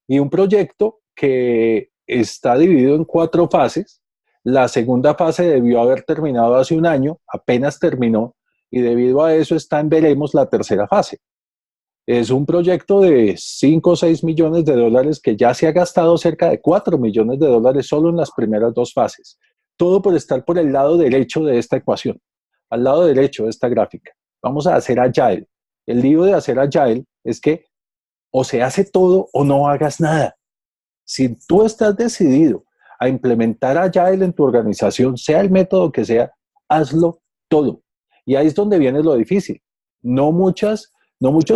Y un proyecto que está dividido en 4 fases. La segunda fase debió haber terminado hace un año, apenas terminó, y debido a eso está en veremos la tercera fase. Es un proyecto de 5 o 6 millones de dólares que ya se ha gastado cerca de 4 millones de dólares solo en las primeras 2 fases. Todo por estar por el lado derecho de esta ecuación, al lado derecho de esta gráfica. Vamos a hacer Agile. El lío de hacer Agile es que o se hace todo o no hagas nada. Si tú estás decidido a implementar Agile en tu organización, sea el método que sea, hazlo todo. Y ahí es donde viene lo difícil. No muchos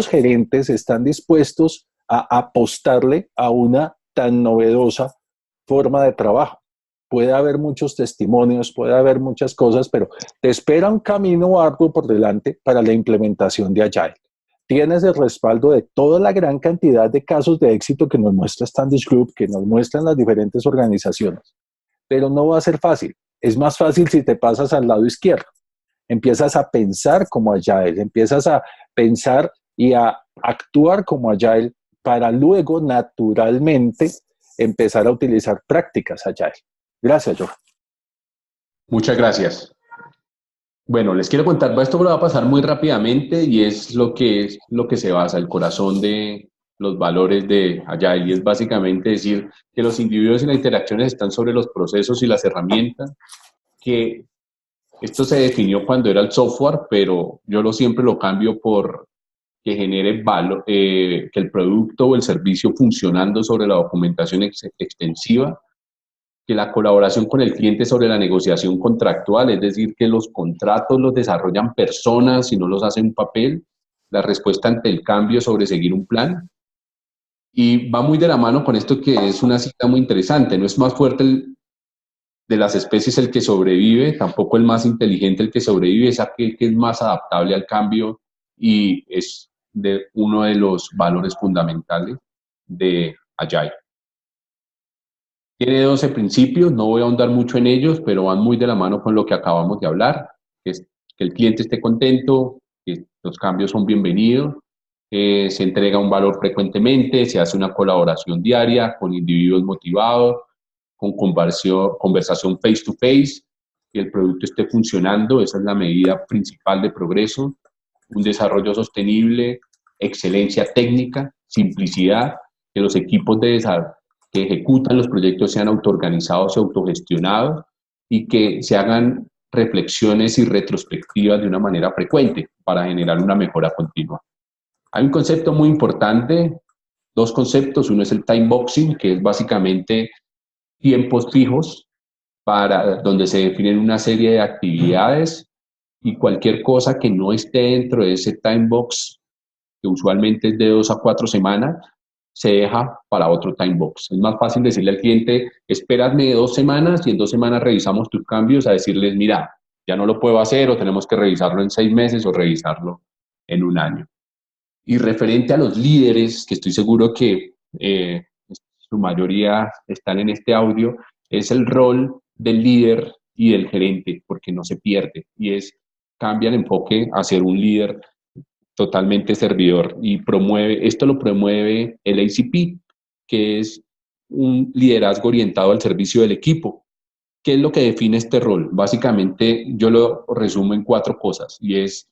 gerentes están dispuestos a apostarle a una tan novedosa forma de trabajo. Puede haber muchos testimonios, puede haber muchas cosas, pero te espera un camino arduo por delante para la implementación de Agile. Tienes el respaldo de toda la gran cantidad de casos de éxito que nos muestra Standish Group, que nos muestran las diferentes organizaciones. Pero no va a ser fácil. Es más fácil si te pasas al lado izquierdo. Empiezas a pensar como Agile, empiezas a pensar y a actuar como Agile para luego naturalmente empezar a utilizar prácticas Agile. Gracias, Johan. Muchas gracias. Bueno, les quiero contar, esto lo va a pasar muy rápidamente y es lo que se basa, el corazón los valores de Agile, y es básicamente decir que los individuos y las interacciones están sobre los procesos y las herramientas, que esto se definió cuando era el software, pero yo siempre lo cambio por que genere valor, que el producto o el servicio funcionando sobre la documentación extensiva, que la colaboración con el cliente sobre la negociación contractual, es decir, que los contratos los desarrollan personas y no los hace un papel, la respuesta ante el cambio sobre seguir un plan. Y va muy de la mano con esto, que es una cita muy interesante: no es más fuerte de las especies el que sobrevive, tampoco el más inteligente el que sobrevive, es aquel que es más adaptable al cambio, y es uno de los valores fundamentales de Agile. Tiene 12 principios, no voy a ahondar mucho en ellos, pero van muy de la mano con lo que acabamos de hablar, que es que el cliente esté contento, que los cambios son bienvenidos, se entrega un valor frecuentemente, se hace una colaboración diaria con individuos motivados, con conversación face to face, que el producto esté funcionando, esa es la medida principal de progreso, un desarrollo sostenible, excelencia técnica, simplicidad, que los equipos de desarrollo que ejecutan los proyectos sean autoorganizados y autogestionados, y que se hagan reflexiones y retrospectivas de una manera frecuente para generar una mejora continua. Hay un concepto muy importante, dos conceptos: uno es el time boxing, que es básicamente tiempos fijos donde se definen una serie de actividades, y cualquier cosa que no esté dentro de ese time box, que usualmente es de 2 a 4 semanas, se deja para otro time box. Es más fácil decirle al cliente: espérame 2 semanas y en 2 semanas revisamos tus cambios, a decirles: mira, ya no lo puedo hacer, o tenemos que revisarlo en 6 meses o revisarlo en 1 año. Y referente a los líderes, que estoy seguro que su mayoría están en este audio, es el rol del líder y del gerente, porque no se pierde, y cambia el enfoque a ser un líder totalmente servidor, y esto lo promueve el ACP, que es un liderazgo orientado al servicio del equipo. ¿Qué es lo que define este rol? Básicamente yo lo resumo en 4 cosas, y es: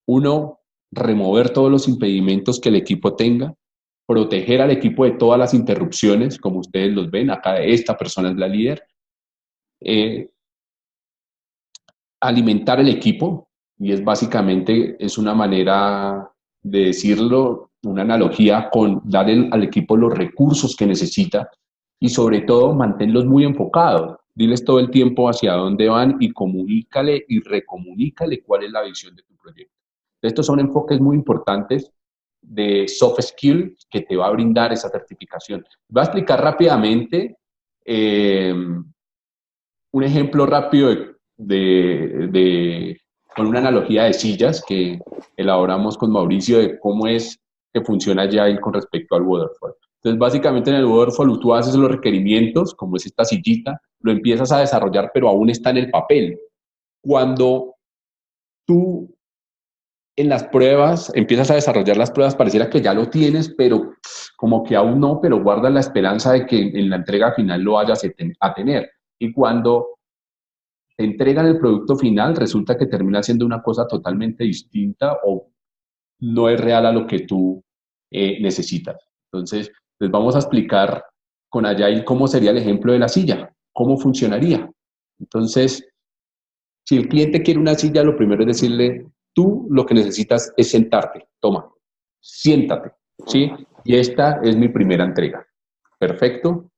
1, remover todos los impedimentos que el equipo tenga, proteger al equipo de todas las interrupciones, como ustedes los ven, acá esta persona es la líder, alimentar el equipo, y es básicamente, es una manera de decirlo, una analogía con darle al equipo los recursos que necesita, y sobre todo mantenerlos muy enfocados. Diles todo el tiempo hacia dónde van, y comunícale y recomunícale cuál es la visión de tu proyecto. Estos son enfoques muy importantes de soft skill que te va a brindar esa certificación. Voy a explicar rápidamente un ejemplo rápido con una analogía de sillas que elaboramos con Mauricio, de cómo es que funciona Agile con respecto al waterfall. Entonces, básicamente en el waterfall tú haces los requerimientos, como es esta sillita, lo empiezas a desarrollar, pero aún está en el papel. Cuando tú en las pruebas empiezas a desarrollar las pruebas, pareciera que ya lo tienes, pero como que aún no, pero guardas la esperanza de que en la entrega final lo vayas a tener. Y cuando te entregan el producto final, resulta que termina siendo una cosa totalmente distinta, o no es real a lo que tú necesitas. Entonces, les vamos a explicar con Agile cómo sería el ejemplo de la silla, cómo funcionaría. Entonces, si el cliente quiere una silla, lo primero es decirle: tú lo que necesitas es sentarte, toma, siéntate, ¿sí? Y esta es mi primera entrega. Perfecto.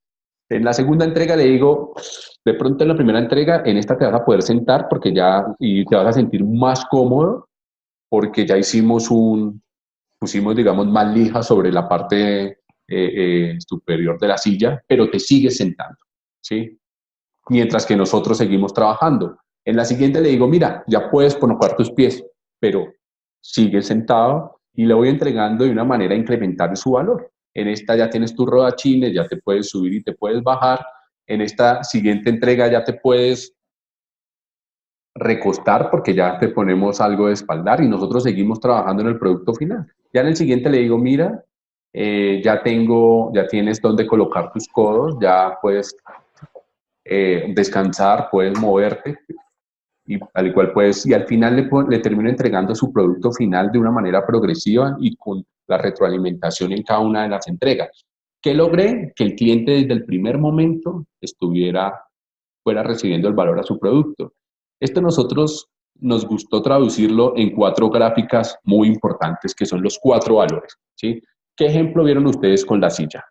En la segunda entrega le digo: de pronto en la primera entrega, en esta te vas a poder sentar y te vas a sentir más cómodo, porque ya pusimos, digamos, más lija sobre la parte superior de la silla, pero te sigues sentando, ¿sí? Mientras que nosotros seguimos trabajando. En la siguiente le digo: mira, ya puedes colocar tus pies, pero sigue sentado, y le voy entregando de una manera a incrementar su valor. En esta ya tienes tus rodachines, ya te puedes subir y te puedes bajar. En esta siguiente entrega ya te puedes recostar, porque ya te ponemos algo de espaldar, y nosotros seguimos trabajando en el producto final. Ya en el siguiente le digo: mira, ya tienes donde colocar tus codos, ya puedes descansar, puedes moverte, y al final le termino entregando su producto final de una manera progresiva y con la retroalimentación en cada una de las entregas. ¿Qué logré? Que el cliente desde el primer momento fuera recibiendo el valor a su producto. Esto nosotros nos gustó traducirlo en 4 gráficas muy importantes, que son los 4 valores, ¿sí? ¿Qué ejemplo vieron ustedes con la silla?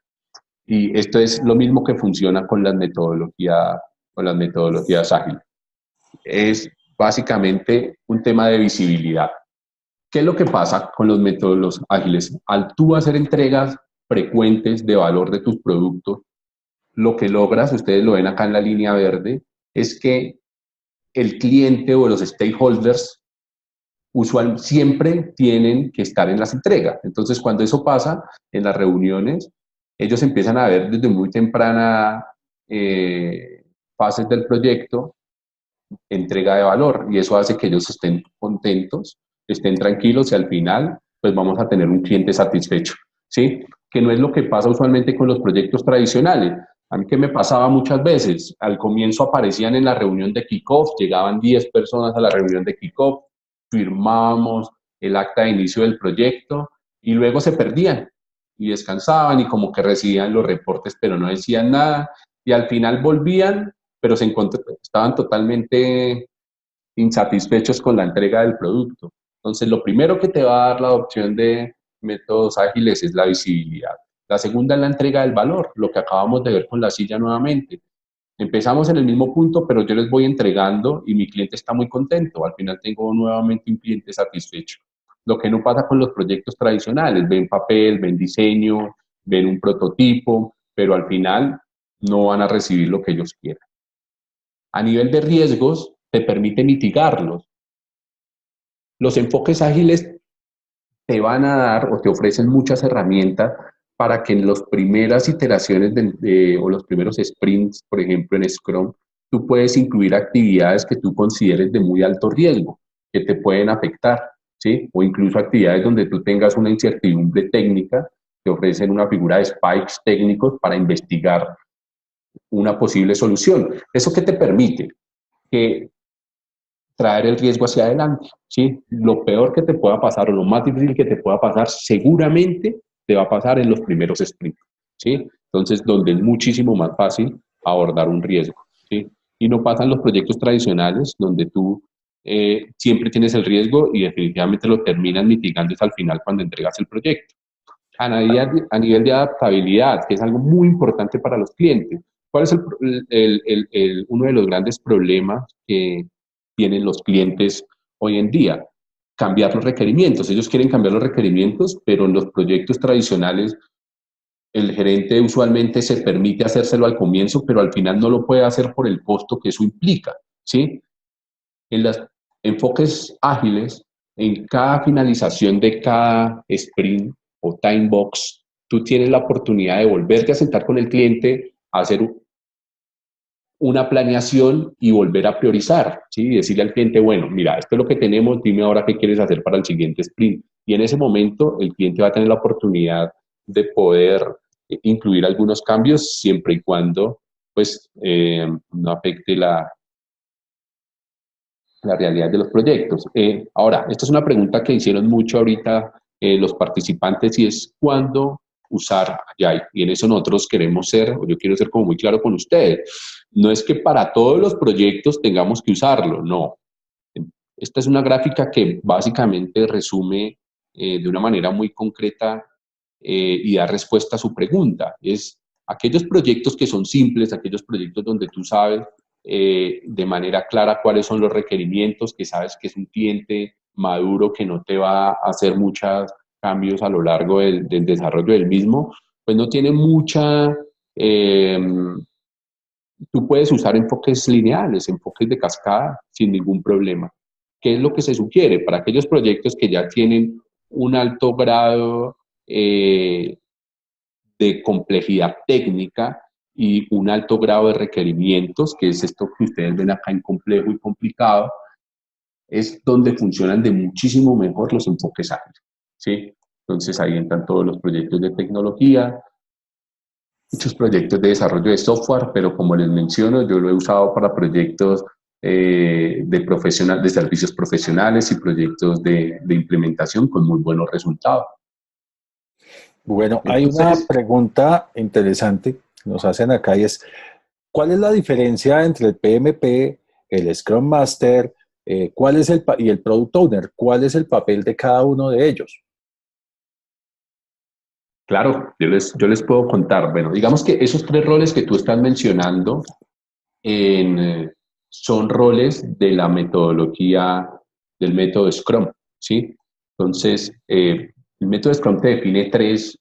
Y esto es lo mismo que funciona con las metodologías ágiles. Es básicamente un tema de visibilidad. ¿Qué es lo que pasa con los métodos ágiles? Al tú hacer entregas frecuentes de valor de tus productos, lo que logras, ustedes lo ven acá en la línea verde, es que el cliente o los stakeholders siempre tienen que estar en las entregas. Entonces, cuando eso pasa en las reuniones, ellos empiezan a ver desde muy temprana fases del proyecto entrega de valor y eso hace que ellos estén contentos, estén tranquilos y al final pues vamos a tener un cliente satisfecho, ¿sí? Que no es lo que pasa usualmente con los proyectos tradicionales. A mí que me pasaba muchas veces, al comienzo aparecían en la reunión de kickoff, llegaban 10 personas a la reunión de kickoff, firmábamos el acta de inicio del proyecto y luego se perdían y descansaban y como que recibían los reportes pero no decían nada y al final volvían pero estaban totalmente insatisfechos con la entrega del producto. Entonces, lo primero que te va a dar la adopción de métodos ágiles es la visibilidad. La segunda es la entrega del valor, lo que acabamos de ver con la silla nuevamente. Empezamos en el mismo punto, pero yo les voy entregando y mi cliente está muy contento. Al final tengo nuevamente un cliente satisfecho. Lo que no pasa con los proyectos tradicionales. Ven papel, ven diseño, ven un prototipo, pero al final no van a recibir lo que ellos quieran. A nivel de riesgos, te permite mitigarlos. Los enfoques ágiles te van a dar o te ofrecen muchas herramientas para que en las primeras iteraciones o los primeros sprints, por ejemplo en Scrum, tú puedes incluir actividades que tú consideres de muy alto riesgo, que te pueden afectar, ¿sí? O incluso actividades donde tú tengas una incertidumbre técnica, te ofrecen una figura de spikes técnicos para investigar una posible solución. ¿Eso qué te permite? Que traer el riesgo hacia adelante, ¿sí? Lo peor que te pueda pasar o lo más difícil que te pueda pasar seguramente te va a pasar en los primeros sprints, ¿sí? Entonces, donde es muchísimo más fácil abordar un riesgo, ¿sí? Y no pasan los proyectos tradicionales donde tú siempre tienes el riesgo y definitivamente lo terminas mitigando al final cuando entregas el proyecto. A nivel de adaptabilidad, que es algo muy importante para los clientes. ¿Cuál es uno de los grandes problemas que tienen los clientes hoy en día? Cambiar los requerimientos. Ellos quieren cambiar los requerimientos, pero en los proyectos tradicionales el gerente usualmente se permite hacérselo al comienzo, pero al final no lo puede hacer por el costo que eso implica, ¿sí? En los enfoques ágiles, en cada finalización de cada sprint o time box, tú tienes la oportunidad de volverte a sentar con el cliente, a hacer una planeación y volver a priorizar, ¿sí? Y decirle al cliente, bueno, mira, esto es lo que tenemos, dime ahora qué quieres hacer para el siguiente sprint. Y en ese momento el cliente va a tener la oportunidad de poder incluir algunos cambios siempre y cuando pues no afecte la realidad de los proyectos. Ahora, esta es una pregunta que hicieron mucho ahorita los participantes y es ¿cuándo usar Agile? Y en eso nosotros queremos ser, o yo quiero ser como muy claro con ustedes. No es que para todos los proyectos tengamos que usarlo, no. Esta es una gráfica que básicamente resume de una manera muy concreta y da respuesta a su pregunta. Es aquellos proyectos que son simples, aquellos proyectos donde tú sabes de manera clara cuáles son los requerimientos, que sabes que es un cliente maduro que no te va a hacer muchos cambios a lo largo del desarrollo del mismo, pues no tiene mucha... tú puedes usar enfoques lineales, enfoques de cascada sin ningún problema. ¿Qué es lo que se sugiere? Para aquellos proyectos que ya tienen un alto grado de complejidad técnica y un alto grado de requerimientos, que es esto que ustedes ven acá en complejo y complicado, es donde funcionan de muchísimo mejor los enfoques ágiles, ¿sí? Entonces ahí entran todos los proyectos de tecnología, muchos proyectos de desarrollo de software, pero como les menciono, yo lo he usado para proyectos de servicios profesionales y proyectos de implementación con muy buenos resultados. Bueno, hay una Entonces, pregunta interesante que nos hacen acá y es, ¿cuál es la diferencia entre el PMP, el Scrum Master, y el Product Owner? ¿Cuál es el papel de cada uno de ellos? claro, yo les puedo contar. Bueno, digamos que esos tres roles que tú estás mencionando en, son roles de la metodología del método Scrum, ¿sí? Entonces, el método Scrum te define tres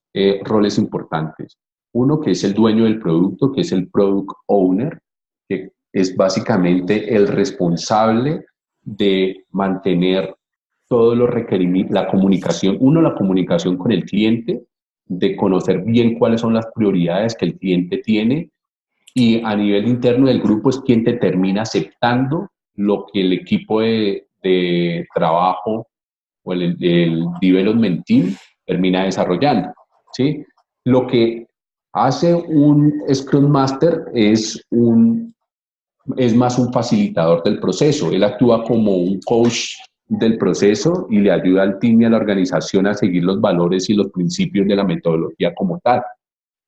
roles importantes. Uno que es el dueño del producto, que es el Product Owner, que es básicamente el responsable de mantener todos los requerimientos, la comunicación, uno, la comunicación con el cliente, de conocer bien cuáles son las prioridades que el cliente tiene y a nivel interno del grupo es quien te termina aceptando lo que el equipo de trabajo o el development team termina desarrollando, ¿sí? Lo que hace un Scrum Master es más un facilitador del proceso. Él actúa como un coach del proceso y le ayuda al team y a la organización a seguir los valores y los principios de la metodología como tal.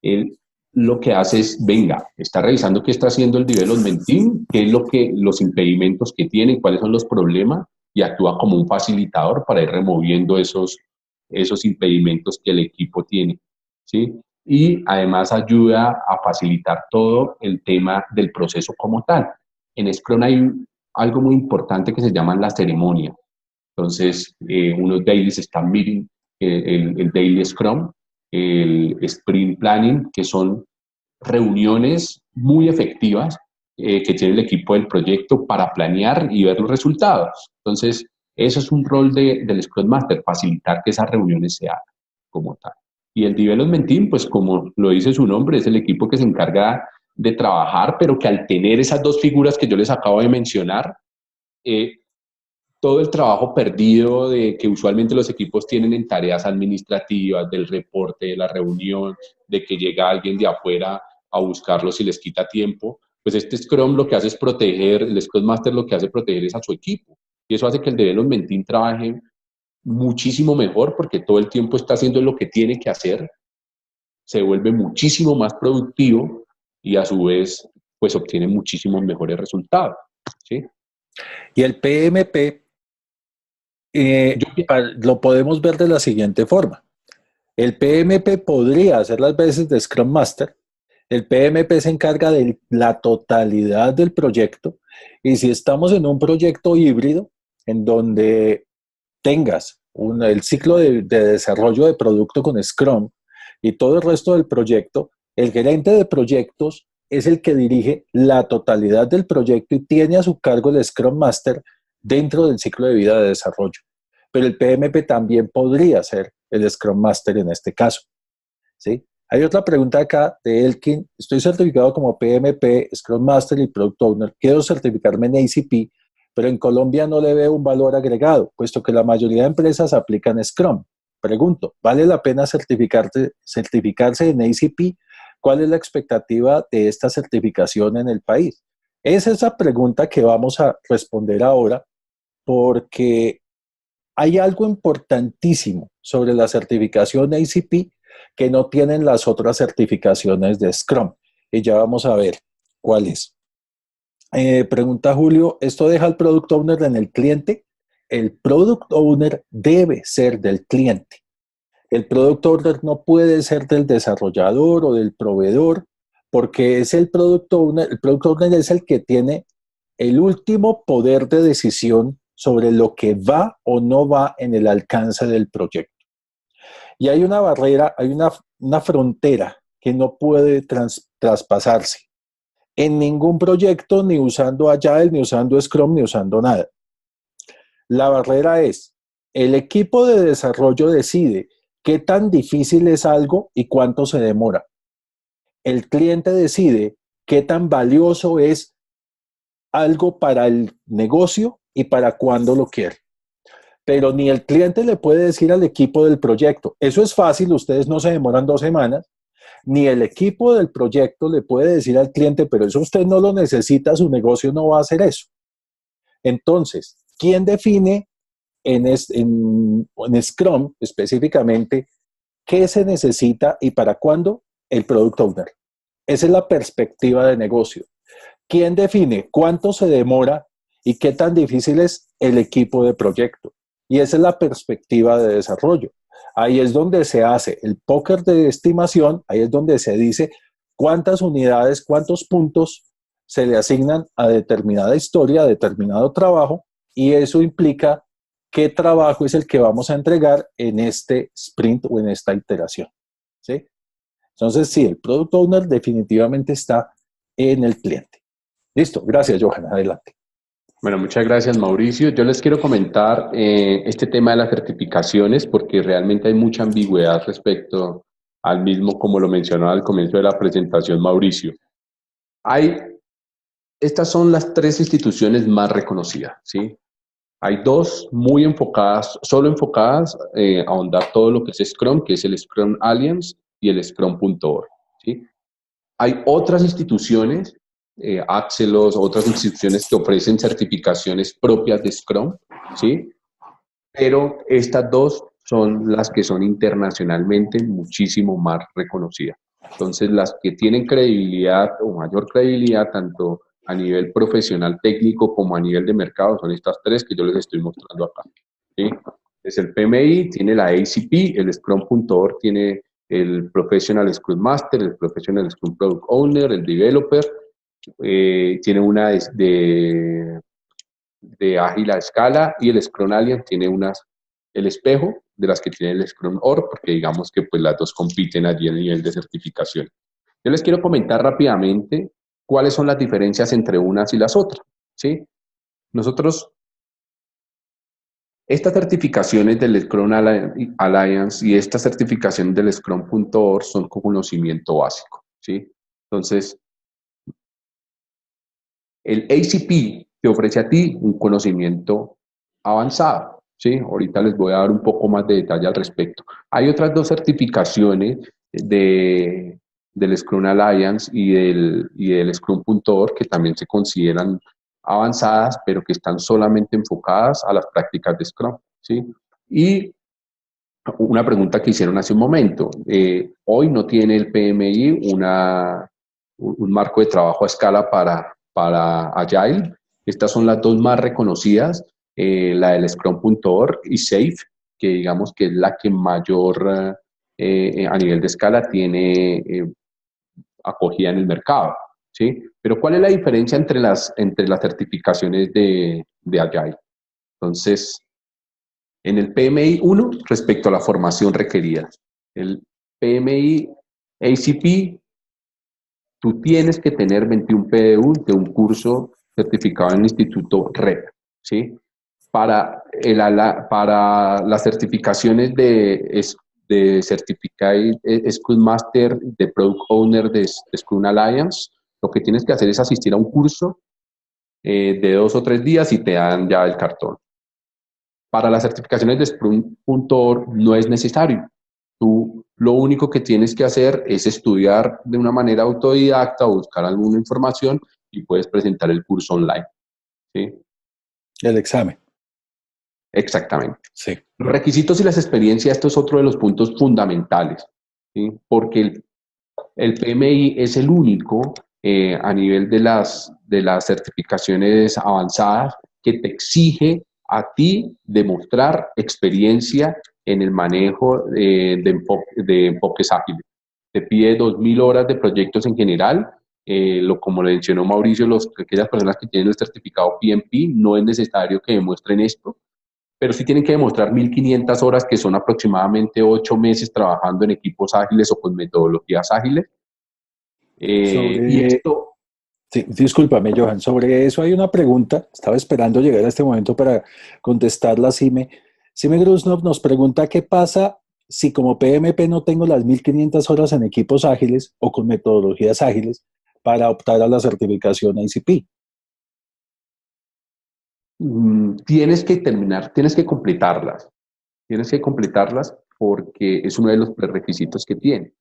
Él lo que hace es, venga, está revisando qué está haciendo el development team, qué es lo que, los impedimentos que tienen, cuáles son los problemas, y actúa como un facilitador para ir removiendo esos impedimentos que el equipo tiene, ¿sí? Y además ayuda a facilitar todo el tema del proceso como tal. En Scrum hay algo muy importante que se llama la ceremonia. Entonces, unos dailies están meeting, el daily Scrum, el sprint planning, que son reuniones muy efectivas que tiene el equipo del proyecto para planear y ver los resultados. Entonces, eso es un rol del Scrum Master, facilitar que esas reuniones se hagan como tal. Y el Development Team, pues como lo dice su nombre, es el equipo que se encarga de trabajar, pero que al tener esas dos figuras que yo les acabo de mencionar, eh, todo el trabajo perdido de que usualmente los equipos tienen en tareas administrativas, del reporte, de la reunión, de que llega alguien de afuera a buscarlos y les quita tiempo, pues este Scrum lo que hace es proteger, el Scrum Master lo que hace es proteger es a su equipo. Y eso hace que el Development Team trabaje muchísimo mejor porque todo el tiempo está haciendo lo que tiene que hacer, se vuelve muchísimo más productivo y a su vez pues obtiene muchísimos mejores resultados. ¿Sí? Y el PMP Yo, lo podemos ver de la siguiente forma. El PMP podría hacer las veces de Scrum Master. El PMP se encarga de la totalidad del proyecto y si estamos en un proyecto híbrido en donde tengas el ciclo de desarrollo de producto con Scrum y todo el resto del proyecto, el gerente de proyectos es el que dirige la totalidad del proyecto y tiene a su cargo el Scrum Master dentro del ciclo de vida de desarrollo. Pero el PMP también podría ser el Scrum Master en este caso, ¿sí? Hay otra pregunta acá de Elkin. Estoy certificado como PMP, Scrum Master y Product Owner. Quiero certificarme en ACP, pero en Colombia no le veo un valor agregado, puesto que la mayoría de empresas aplican Scrum. Pregunto, ¿vale la pena certificarse en ACP? ¿Cuál es la expectativa de esta certificación en el país? Es esa pregunta que vamos a responder ahora, porque hay algo importantísimo sobre la certificación ACP que no tienen las otras certificaciones de Scrum. Y ya vamos a ver cuál es. Pregunta Julio, ¿esto deja al Product Owner en el cliente? El Product Owner debe ser del cliente. El Product Owner no puede ser del desarrollador o del proveedor, porque es el Product Owner. El Product Owner es el que tiene el último poder de decisión sobre lo que va o no va en el alcance del proyecto. Y hay una barrera, hay una frontera que no puede traspasarse en ningún proyecto, ni usando Agile, ni usando Scrum, ni usando nada. La barrera es, el equipo de desarrollo decide qué tan difícil es algo y cuánto se demora. El cliente decide qué tan valioso es algo para el negocio y para cuándo lo quiere. Pero ni el cliente le puede decir al equipo del proyecto, eso es fácil, ustedes no se demoran 2 semanas, ni el equipo del proyecto le puede decir al cliente, pero eso usted no lo necesita, su negocio no va a hacer eso. Entonces, ¿quién define en Scrum específicamente ¿Qué se necesita y para cuándo? El Product Owner. Esa es la perspectiva de negocio. ¿Quién define cuánto se demora y qué tan difícil es el equipo de proyecto? Y esa es la perspectiva de desarrollo. Ahí es donde se hace el póker de estimación, ahí es donde se dice cuántas unidades, cuántos puntos se le asignan a determinada historia, a determinado trabajo, y eso implica qué trabajo es el que vamos a entregar en este sprint o en esta iteración. ¿Sí? Entonces, sí, el Product Owner definitivamente está en el cliente. Listo, gracias, Johan. Adelante. Bueno, muchas gracias, Mauricio. Yo les quiero comentar este tema de las certificaciones porque realmente hay mucha ambigüedad respecto al mismo, como lo mencionaba al comienzo de la presentación, Mauricio. Estas son las tres instituciones más reconocidas, ¿sí? Hay dos muy enfocadas, solo enfocadas a ahondar todo lo que es Scrum, que es el Scrum Alliance y el Scrum.org, ¿sí? Hay otras instituciones, Axelos, otras instituciones que ofrecen certificaciones propias de Scrum, ¿sí? Pero estas dos son las que son internacionalmente muchísimo más reconocidas. Entonces, las que tienen credibilidad o mayor credibilidad, tanto a nivel profesional técnico como a nivel de mercado, son estas tres que yo les estoy mostrando acá, ¿sí? Es el PMI, tiene la ACP, el Scrum.org tiene el Professional Scrum Master, el Professional Scrum Product Owner, el Developer, tiene una de ágil a escala y el Scrum Alliance tiene el espejo de las que tiene el Scrum Org, porque digamos que pues las dos compiten allí a nivel de certificación. Yo les quiero comentar rápidamente cuáles son las diferencias entre unas y las otras, ¿sí? Nosotros, estas certificaciones del Scrum Alliance y estas certificaciones del Scrum.org son con conocimiento básico, ¿sí? Entonces, el ACP te ofrece a ti un conocimiento avanzado, ¿sí? Ahorita les voy a dar un poco más de detalle al respecto. Hay otras dos certificaciones del Scrum Alliance y del Scrum.org que también se consideran avanzadas, pero que están solamente enfocadas a las prácticas de Scrum, ¿sí? Y una pregunta que hicieron hace un momento. Hoy no tiene el PMI un marco de trabajo a escala para Agile. Estas son las dos más reconocidas, la del Scrum.org y SAFe, que digamos que es la que mayor a nivel de escala tiene acogida en el mercado, ¿sí? Pero ¿cuál es la diferencia entre las certificaciones de Agile? Entonces, en el PMI 1, respecto a la formación requerida. El PMI ACP, tú tienes que tener 21 PDU de un curso certificado en el Instituto REP, ¿sí? Para las certificaciones de Certificate Scrum Master, de Product Owner de Scrum Alliance, lo que tienes que hacer es asistir a un curso de 2 o 3 días y te dan ya el cartón. Para las certificaciones de Scrum.org no es necesario. Tú lo único que tienes que hacer es estudiar de una manera autodidacta o buscar alguna información y puedes presentar el curso online, ¿sí? El examen. Exactamente. Sí. Los requisitos y las experiencias, esto es otro de los puntos fundamentales, ¿sí? Porque el PMI es el único a nivel de las certificaciones avanzadas que te exige a ti demostrar experiencia en el manejo de enfoques ágiles. Te pide 2.000 horas de proyectos en general. Como le mencionó Mauricio, aquellas personas que tienen el certificado PMP no es necesario que demuestren esto, pero sí tienen que demostrar 1.500 horas, que son aproximadamente 8 meses trabajando en equipos ágiles o con metodologías ágiles. Y esto... Sí, discúlpame, Johan, sobre eso hay una pregunta. Estaba esperando llegar a este momento para contestarla. Sime Grusnov nos pregunta qué pasa si como PMP no tengo las 1.500 horas en equipos ágiles o con metodologías ágiles para optar a la certificación ICP. Tienes que completarlas porque es uno de los prerequisitos que tiene.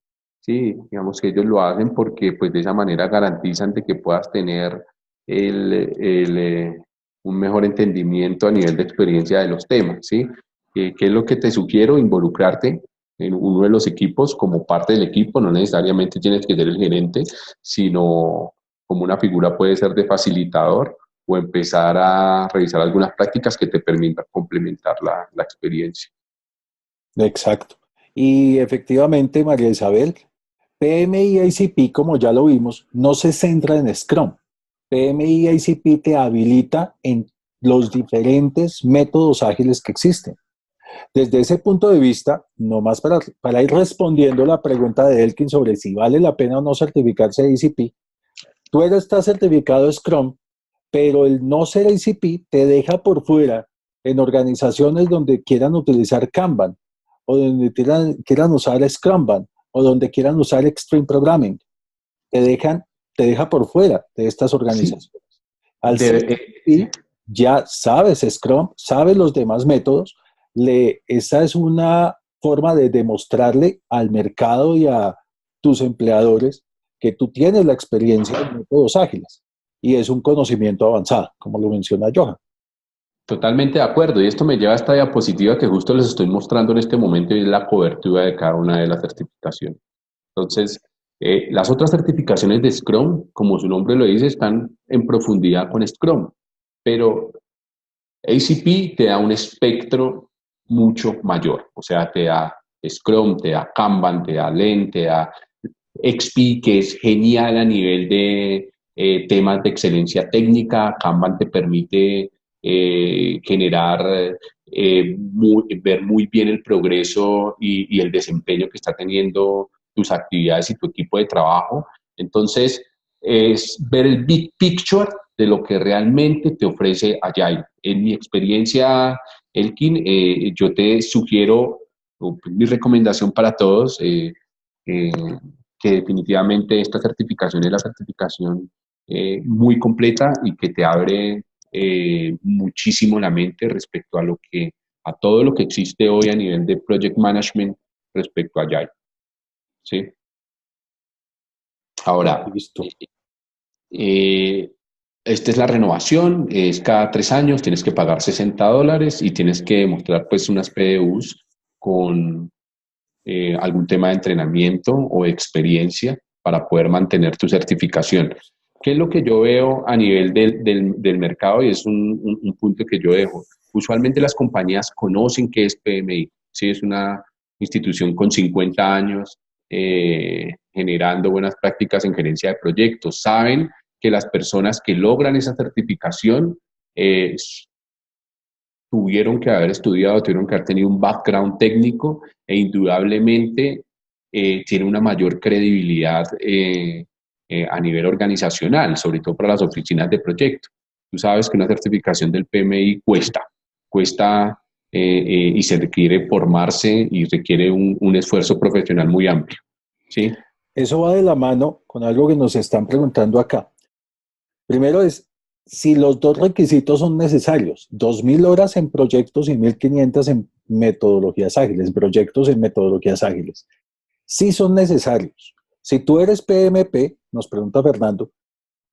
Sí, digamos que ellos lo hacen porque pues de esa manera garantizan de que puedas tener un mejor entendimiento a nivel de experiencia de los temas, ¿sí? ¿Qué es lo que te sugiero? Involucrarte en uno de los equipos como parte del equipo, no necesariamente tienes que ser el gerente, sino como una figura puede ser de facilitador o empezar a revisar algunas prácticas que te permitan complementar la experiencia. Exacto. Y efectivamente, María Isabel, PMI ICP, como ya lo vimos, no se centra en Scrum. PMI ICP te habilita en los diferentes métodos ágiles que existen. Desde ese punto de vista, nomás para ir respondiendo la pregunta de Elkin sobre si vale la pena o no certificarse de ICP, tú estás certificado Scrum, pero el no ser ICP te deja por fuera en organizaciones donde quieran utilizar Kanban o donde quieran usar Scrumban o donde quieran usar Extreme Programming. Te deja por fuera de estas organizaciones. Sí. Al ser ICP, ya sabes Scrum, sabes los demás métodos. Esa es una forma de demostrarle al mercado y a tus empleadores que tú tienes la experiencia en métodos ágiles y es un conocimiento avanzado, como lo menciona Johan. Totalmente de acuerdo, y esto me lleva a esta diapositiva que justo les estoy mostrando en este momento y es la cobertura de cada una de las certificaciones. Entonces, las otras certificaciones de Scrum, como su nombre lo dice, están en profundidad con Scrum, pero ACP te da un espectro mucho mayor, o sea, te da Scrum, te da Kanban, te da Lean, te da XP, que es genial a nivel de temas de excelencia técnica. Kanban te permite generar, ver muy bien el progreso y el desempeño que está teniendo tus actividades y tu equipo de trabajo. Entonces, es ver el big picture de lo que realmente te ofrece Agile. En mi experiencia, Elkin, yo te sugiero, mi recomendación para todos, que definitivamente esta certificación es la certificación muy completa y que te abre muchísimo la mente respecto a todo lo que existe hoy a nivel de project management respecto a Agile. ¿Sí? Ahora, esta es la renovación, es cada 3 años, tienes que pagar $60 y tienes que mostrar pues unas PDUs con algún tema de entrenamiento o experiencia para poder mantener tu certificación. ¿Qué es lo que yo veo a nivel del mercado? Y es un punto que yo dejo. Usualmente las compañías conocen qué es PMI. Sí, es una institución con 50 años generando buenas prácticas en gerencia de proyectos. Saben que las personas que logran esa certificación tuvieron que haber estudiado, tuvieron que haber tenido un background técnico e indudablemente tiene una mayor credibilidad a nivel organizacional, sobre todo para las oficinas de proyecto. Tú sabes que una certificación del PMI cuesta y se requiere formarse y requiere un esfuerzo profesional muy amplio. ¿Sí? Eso va de la mano con algo que nos están preguntando acá. Primero es si los dos requisitos son necesarios, 2.000 horas en proyectos y 1.500 en metodologías ágiles, proyectos en metodologías ágiles. Sí son necesarios. Si tú eres PMP, nos pregunta Fernando,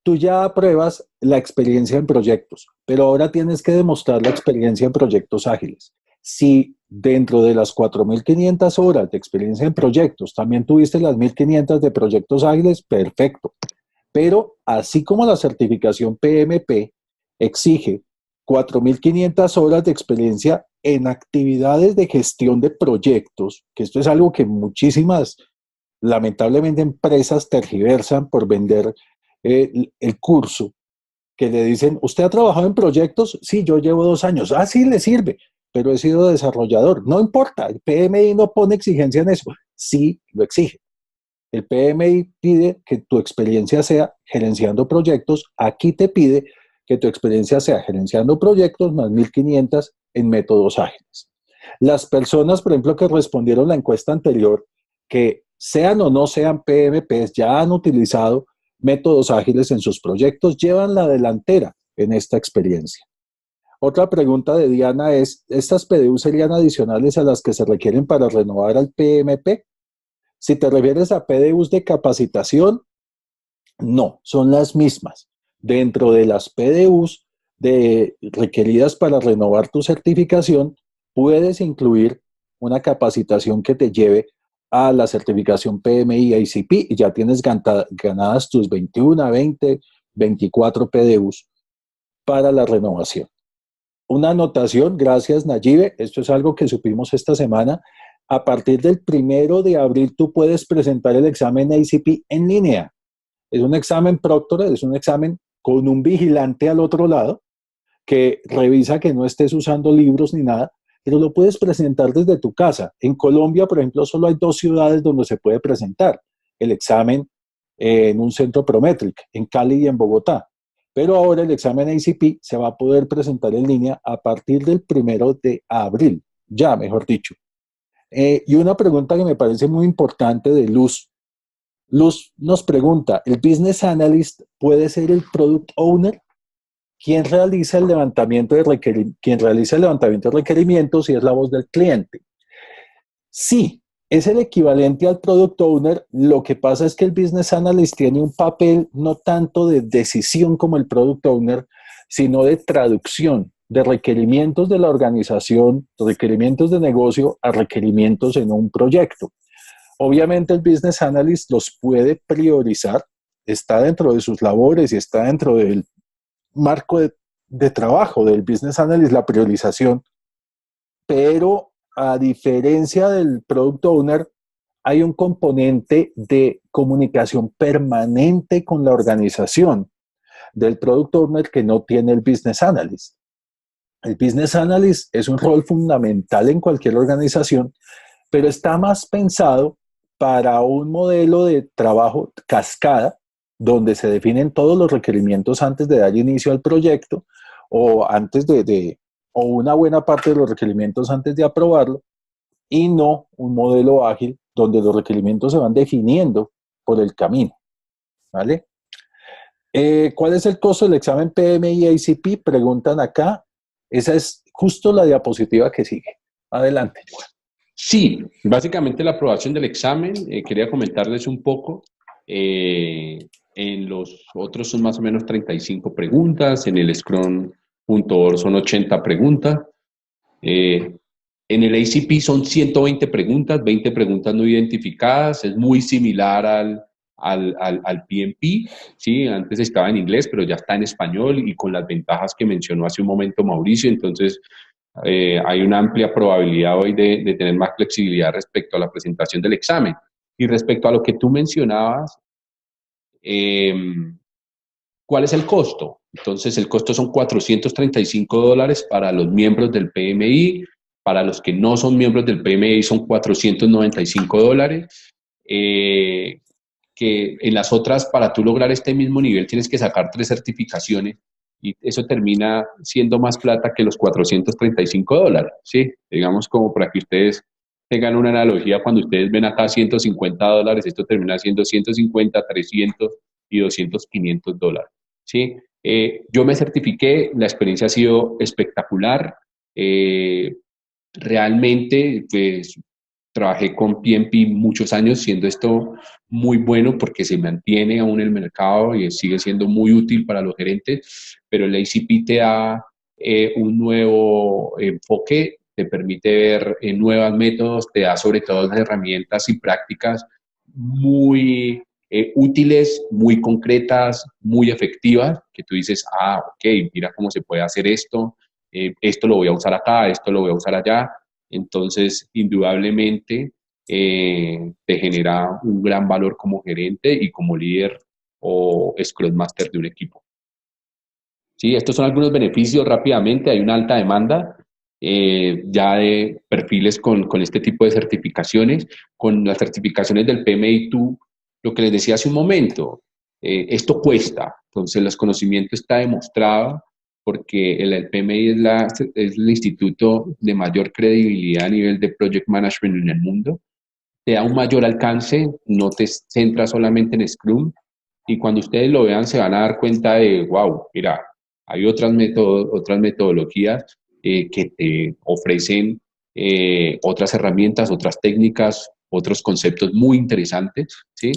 tú ya apruebas la experiencia en proyectos, pero ahora tienes que demostrar la experiencia en proyectos ágiles. Si dentro de las 4.500 horas de experiencia en proyectos también tuviste las 1.500 de proyectos ágiles, perfecto. Pero así como la certificación PMP exige 4.500 horas de experiencia en actividades de gestión de proyectos, que esto es algo que muchísimas, lamentablemente, empresas tergiversan por vender el curso, que le dicen, ¿usted ha trabajado en proyectos? Sí, yo llevo 2 años. Ah, sí, le sirve, pero he sido desarrollador. No importa, el PMI no pone exigencia en eso. Sí, lo exige. El PMI pide que tu experiencia sea gerenciando proyectos. Aquí te pide que tu experiencia sea gerenciando proyectos más 1.500 en métodos ágiles. Las personas, por ejemplo, que respondieron la encuesta anterior, que sean o no sean PMPs, ya han utilizado métodos ágiles en sus proyectos, llevan la delantera en esta experiencia. Otra pregunta de Diana es, ¿estas PDU serían adicionales a las que se requieren para renovar al PMP? Si te refieres a PDUs de capacitación, no, son las mismas. Dentro de las PDUs requeridas para renovar tu certificación, puedes incluir una capacitación que te lleve a la certificación PMI ICP y ya tienes ganadas tus 21, 20, 24 PDUs para la renovación. Una anotación, gracias Nayibe, esto es algo que supimos esta semana. A partir del 1 de abril tú puedes presentar el examen ICP en línea. Es un examen Proctor, es un examen con un vigilante al otro lado que revisa que no estés usando libros ni nada, pero lo puedes presentar desde tu casa. En Colombia, por ejemplo, solo hay 2 ciudades donde se puede presentar el examen en un centro Prometric, en Cali y en Bogotá. Pero ahora el examen ACP se va a poder presentar en línea a partir del 1 de abril, ya mejor dicho. Y una pregunta que me parece muy importante de Luz. Luz nos pregunta, ¿el Business Analyst puede ser el Product Owner? ¿Quién realiza el levantamiento de requerimientos y es la voz del cliente? Sí, es el equivalente al Product Owner. Lo que pasa es que el Business Analyst tiene un papel no tanto de decisión como el Product Owner, sino de traducción de requerimientos de la organización, requerimientos de negocio a requerimientos en un proyecto. Obviamente el Business Analyst los puede priorizar, está dentro de sus labores y está dentro del marco de trabajo del Business Analyst, la priorización, pero a diferencia del Product Owner, hay un componente de comunicación permanente con la organización del Product Owner que no tiene el Business Analyst. El Business Analyst es un rol fundamental en cualquier organización, pero está más pensado para un modelo de trabajo cascada, donde se definen todos los requerimientos antes de dar inicio al proyecto o antes o una buena parte de los requerimientos antes de aprobarlo, y no un modelo ágil donde los requerimientos se van definiendo por el camino. ¿Vale? ¿Cuál es el costo del examen PMI ICP? Preguntan acá. Esa es justo la diapositiva que sigue. Adelante. Sí, básicamente la aprobación del examen, quería comentarles un poco. En los otros son más o menos 35 preguntas, en el Scrum.org son 80 preguntas. En el ACP son 120 preguntas, 20 preguntas no identificadas, es muy similar al PMP, ¿sí? Antes estaba en inglés, pero ya está en español y con las ventajas que mencionó hace un momento Mauricio, entonces hay una amplia probabilidad hoy de tener más flexibilidad respecto a la presentación del examen. Y respecto a lo que tú mencionabas, ¿cuál es el costo? Entonces, el costo son $435 para los miembros del PMI. Para los que no son miembros del PMI son $495. Que en las otras, para tú lograr este mismo nivel, tienes que sacar 3 certificaciones y eso termina siendo más plata que los $435, ¿sí? Digamos como para que ustedes tengan una analogía, cuando ustedes ven acá $150, esto termina siendo 150, 300 y 200, $500, ¿sí? Yo me certifiqué, la experiencia ha sido espectacular. Realmente, pues, trabajé con PMP muchos años, siendo esto muy bueno porque se mantiene aún en el mercado y sigue siendo muy útil para los gerentes, pero el ACP te da un nuevo enfoque, te permite ver nuevos métodos, te da sobre todo las herramientas y prácticas muy útiles, muy concretas, muy efectivas, que tú dices, ok, mira cómo se puede hacer esto lo voy a usar acá, esto lo voy a usar allá. Entonces, indudablemente, te genera un gran valor como gerente y como líder o Scrum Master de un equipo. Sí, estos son algunos beneficios rápidamente. Hay una alta demanda ya de perfiles con este tipo de certificaciones. Con las certificaciones del PMI, lo que les decía hace un momento, esto cuesta. Entonces, los conocimientos está demostrado porque el PMI es el instituto de mayor credibilidad a nivel de project management en el mundo. Te da un mayor alcance, no te centras solamente en Scrum, y cuando ustedes lo vean se van a dar cuenta de, wow, mira, hay otras metodologías que te ofrecen otras herramientas, otras técnicas, otros conceptos muy interesantes, ¿sí?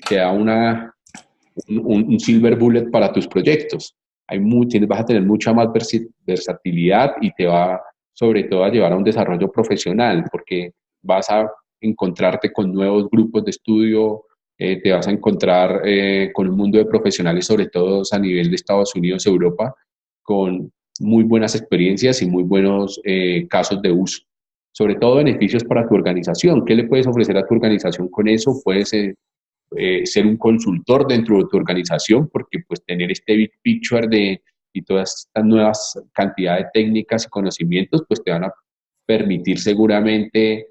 Te da un silver bullet para tus proyectos. Vas a tener mucha más versatilidad y te va sobre todo a llevar a un desarrollo profesional, porque vas a encontrarte con nuevos grupos de estudio, te vas a encontrar con un mundo de profesionales, sobre todo a nivel de Estados Unidos, Europa, con muy buenas experiencias y muy buenos casos de uso. Sobre todo beneficios para tu organización. ¿Qué le puedes ofrecer a tu organización con eso? Puedes ser un consultor dentro de tu organización, porque pues tener este big picture y todas estas nuevas cantidades de técnicas y conocimientos, pues te van a permitir seguramente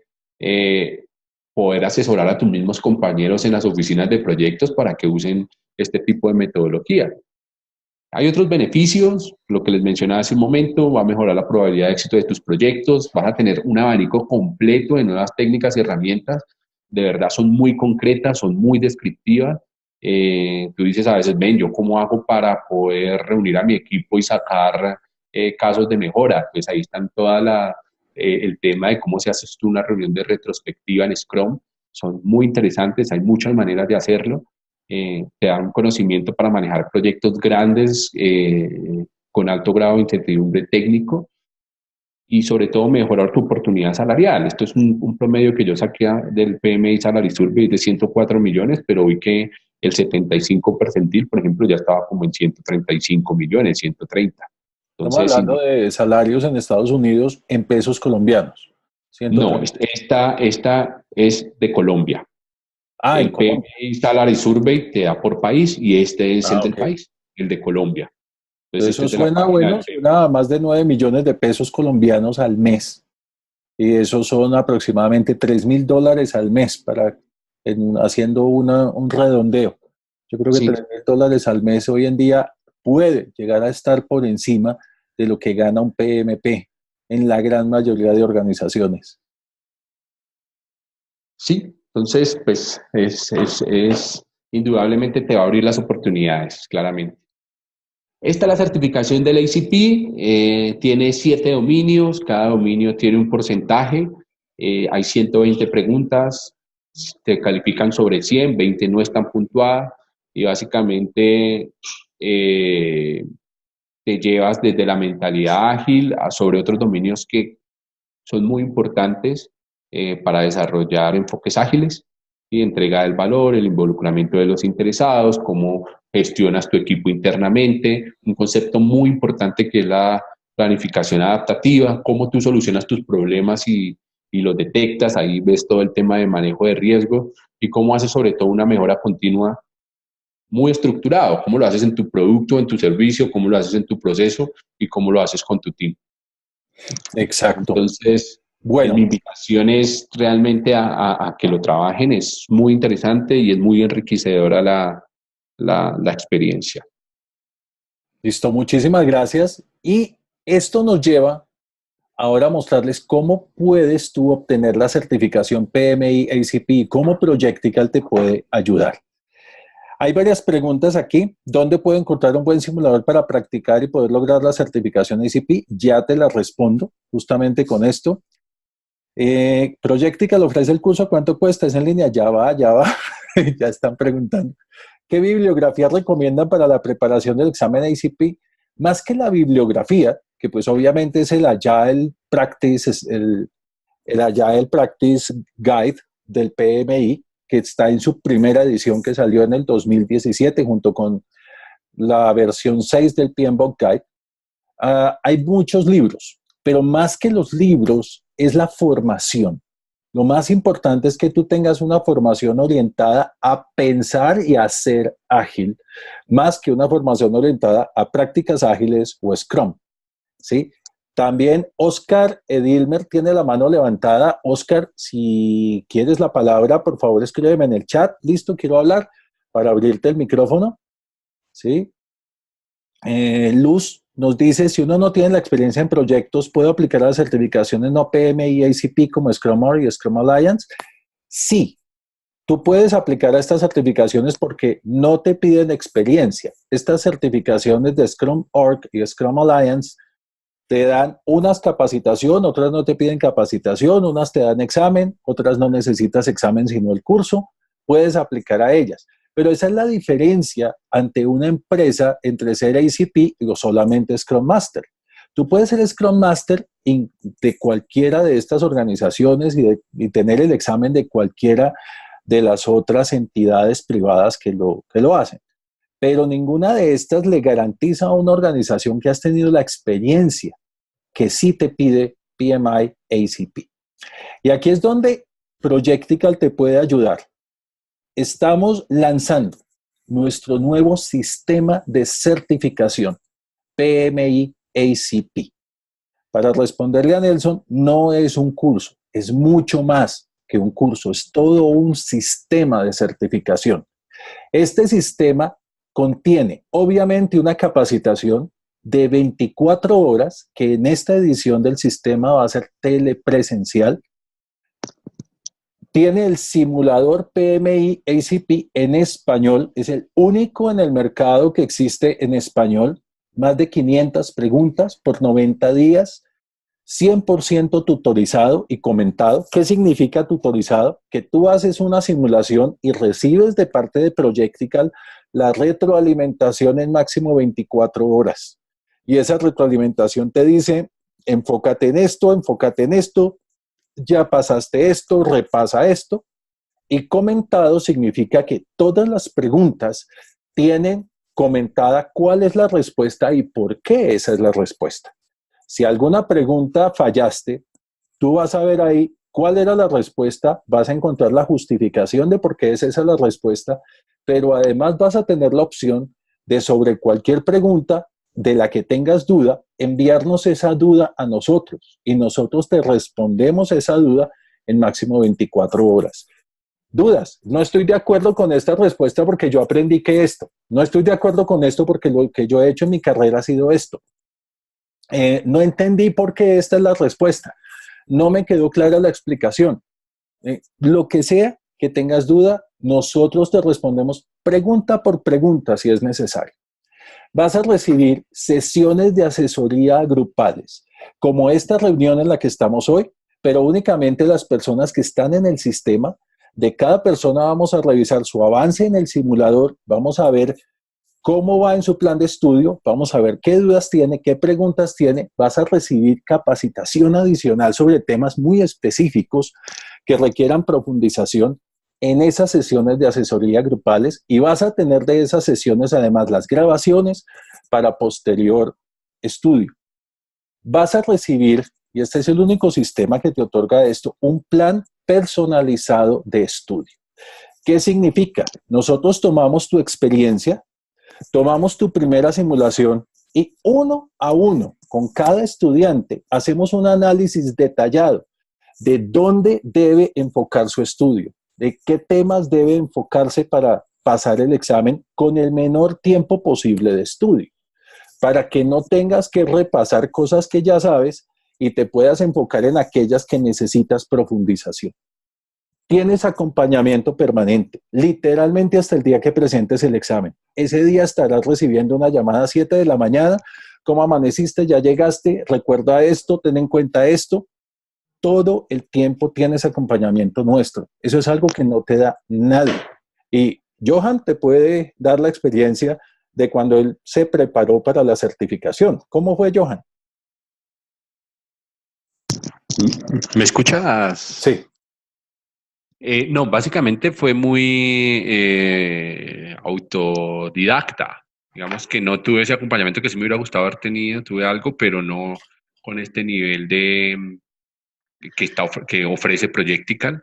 poder asesorar a tus mismos compañeros en las oficinas de proyectos para que usen este tipo de metodología. Hay otros beneficios, lo que les mencionaba hace un momento, va a mejorar la probabilidad de éxito de tus proyectos, vas a tener un abanico completo de nuevas técnicas y herramientas, de verdad son muy concretas, son muy descriptivas. Tú dices a veces, ven, ¿yo cómo hago para poder reunir a mi equipo y sacar casos de mejora? Pues ahí están el tema de cómo se hace tú una reunión de retrospectiva en Scrum, son muy interesantes, hay muchas maneras de hacerlo. Te dan conocimiento para manejar proyectos grandes con alto grado de incertidumbre técnico y sobre todo mejorar tu oportunidad salarial. Esto es un promedio que yo saqué del PMI Salary Survey de 104 millones, pero vi que el 75 percentil, por ejemplo, ya estaba como en 135 millones, 130. Estamos Entonces, hablando de salarios en Estados Unidos en pesos colombianos. no, 130. esta es de Colombia. Ah, en El Colombia. PMI Salary Survey te da por país y este es el Ah, del ok. país, el de Colombia. Entonces, este Eso es de la suena página bueno, del PMI. suena a más de 9 millones de pesos colombianos al mes. Y eso son aproximadamente $3.000 al mes haciendo un redondeo. Yo creo que Sí, $3.000 al mes hoy en día puede llegar a estar por encima de lo que gana un PMP en la gran mayoría de organizaciones. sí. Entonces, pues indudablemente te va a abrir las oportunidades, claramente. Esta es la certificación del ACP, tiene 7 dominios, cada dominio tiene un porcentaje, hay 120 preguntas, te califican sobre 100, 20 no están puntuadas y básicamente te llevas desde la mentalidad ágil sobre otros dominios que son muy importantes para desarrollar enfoques ágiles y entrega del valor, el involucramiento de los interesados, cómo gestionas tu equipo internamente, un concepto muy importante que es la planificación adaptativa, cómo tú solucionas tus problemas y los detectas, ahí ves todo el tema de manejo de riesgo y cómo haces sobre todo una mejora continua muy estructurado, cómo lo haces en tu producto, en tu servicio, cómo lo haces en tu proceso y cómo lo haces con tu team. Exacto. Entonces, mi Bueno, invitación es realmente a que lo trabajen, es muy interesante y es muy enriquecedora la experiencia. listo, muchísimas gracias. Y esto nos lleva ahora a mostrarles cómo puedes tú obtener la certificación PMI ACP y cómo Projectical te puede ayudar. Hay varias preguntas aquí. ¿Dónde puedo encontrar un buen simulador para practicar y poder lograr la certificación ACP? Ya te la respondo justamente con esto. Projectical ofrece el curso. ¿Cuánto cuesta? ¿Es en línea? Ya va, ya va. Ya están preguntando. ¿Qué bibliografía recomiendan para la preparación del examen ACP? Más que la bibliografía, que pues obviamente es el Agile Practice, el Agile Practice Guide del PMI, que está en su primera edición que salió en el 2017 junto con la versión 6 del PMBOK Guide. Hay muchos libros, pero más que los libros es la formación. Lo más importante es que tú tengas una formación orientada a pensar y a ser ágil, más que una formación orientada a prácticas ágiles o Scrum, ¿sí? También Oscar Edilmer tiene la mano levantada. Oscar, si quieres la palabra, por favor escríbeme en el chat. Listo, quiero hablar para abrirte el micrófono, ¿sí? Luz nos dice, si uno no tiene la experiencia en proyectos, ¿puedo aplicar a las certificaciones no PMI y ACP como Scrum Org y Scrum Alliance? Sí, tú puedes aplicar a estas certificaciones porque no te piden experiencia. Estas certificaciones de Scrum Org y Scrum Alliance te dan unas capacitación, otras no te piden capacitación, unas te dan examen, otras no necesitas examen sino el curso, puedes aplicar a ellas. Pero esa es la diferencia ante una empresa entre ser ACP y solamente Scrum Master. Tú puedes ser Scrum Master de cualquiera de estas organizaciones y tener el examen de cualquiera de las otras entidades privadas que lo hacen. Pero ninguna de estas le garantiza a una organización que has tenido la experiencia que sí te pide PMI ACP. Y aquí es donde Projectical te puede ayudar. Estamos lanzando nuestro nuevo sistema de certificación, PMI ACP. Para responderle a Nelson, no es un curso, es mucho más que un curso, es todo un sistema de certificación. Este sistema contiene, obviamente, una capacitación de 24 horas, que en esta edición del sistema va a ser telepresencial. Tiene el simulador PMI ACP en español, es el único en el mercado que existe en español, más de 500 preguntas por 90 días, 100% tutorizado y comentado. ¿Qué significa tutorizado? Que tú haces una simulación y recibes de parte de Projectical la retroalimentación en máximo 24 horas. Y esa retroalimentación te dice, enfócate en esto, ya pasaste esto, repasa esto. Y comentado significa que todas las preguntas tienen comentada cuál es la respuesta y por qué esa es la respuesta. Si alguna pregunta fallaste, tú vas a ver ahí cuál era la respuesta, vas a encontrar la justificación de por qué es esa la respuesta, pero además vas a tener la opción de, sobre cualquier pregunta de la que tengas duda, enviarnos esa duda a nosotros y nosotros te respondemos esa duda en máximo 24 horas. Dudas, no estoy de acuerdo con esta respuesta porque yo aprendí que esto, no estoy de acuerdo con esto porque lo que yo he hecho en mi carrera ha sido esto. No entendí por qué esta es la respuesta, no me quedó clara la explicación. Lo que sea que tengas duda, nosotros te respondemos pregunta por pregunta si es necesario. Vas a recibir sesiones de asesoría grupales, como esta reunión en la que estamos hoy, pero únicamente las personas que están en el sistema. De cada persona vamos a revisar su avance en el simulador, vamos a ver cómo va en su plan de estudio, vamos a ver qué dudas tiene, qué preguntas tiene, vas a recibir capacitación adicional sobre temas muy específicos que requieran profundización en esas sesiones de asesoría grupales y vas a tener de esas sesiones además las grabaciones para posterior estudio. Vas a recibir, y este es el único sistema que te otorga esto, un plan personalizado de estudio. ¿Qué significa? Nosotros tomamos tu experiencia, tomamos tu primera simulación y uno a uno, con cada estudiante, hacemos un análisis detallado de dónde debe enfocar su estudio, de qué temas debe enfocarse para pasar el examen con el menor tiempo posible de estudio, para que no tengas que repasar cosas que ya sabes y te puedas enfocar en aquellas que necesitas profundización. Tienes acompañamiento permanente, literalmente hasta el día que presentes el examen. Ese día estarás recibiendo una llamada a 7 de la mañana. ¿Cómo amaneciste? ¿Ya llegaste? Recuerda esto, ten en cuenta esto. Todo el tiempo tienes acompañamiento nuestro. Eso es algo que no te da nadie. Y Johan te puede dar la experiencia de cuando él se preparó para la certificación. ¿Cómo fue, Johan? ¿Me escuchas? Sí. No, básicamente fue muy autodidacta. Digamos que no tuve ese acompañamiento que sí me hubiera gustado haber tenido, tuve algo, pero no con este nivel de que ofrece Projectical,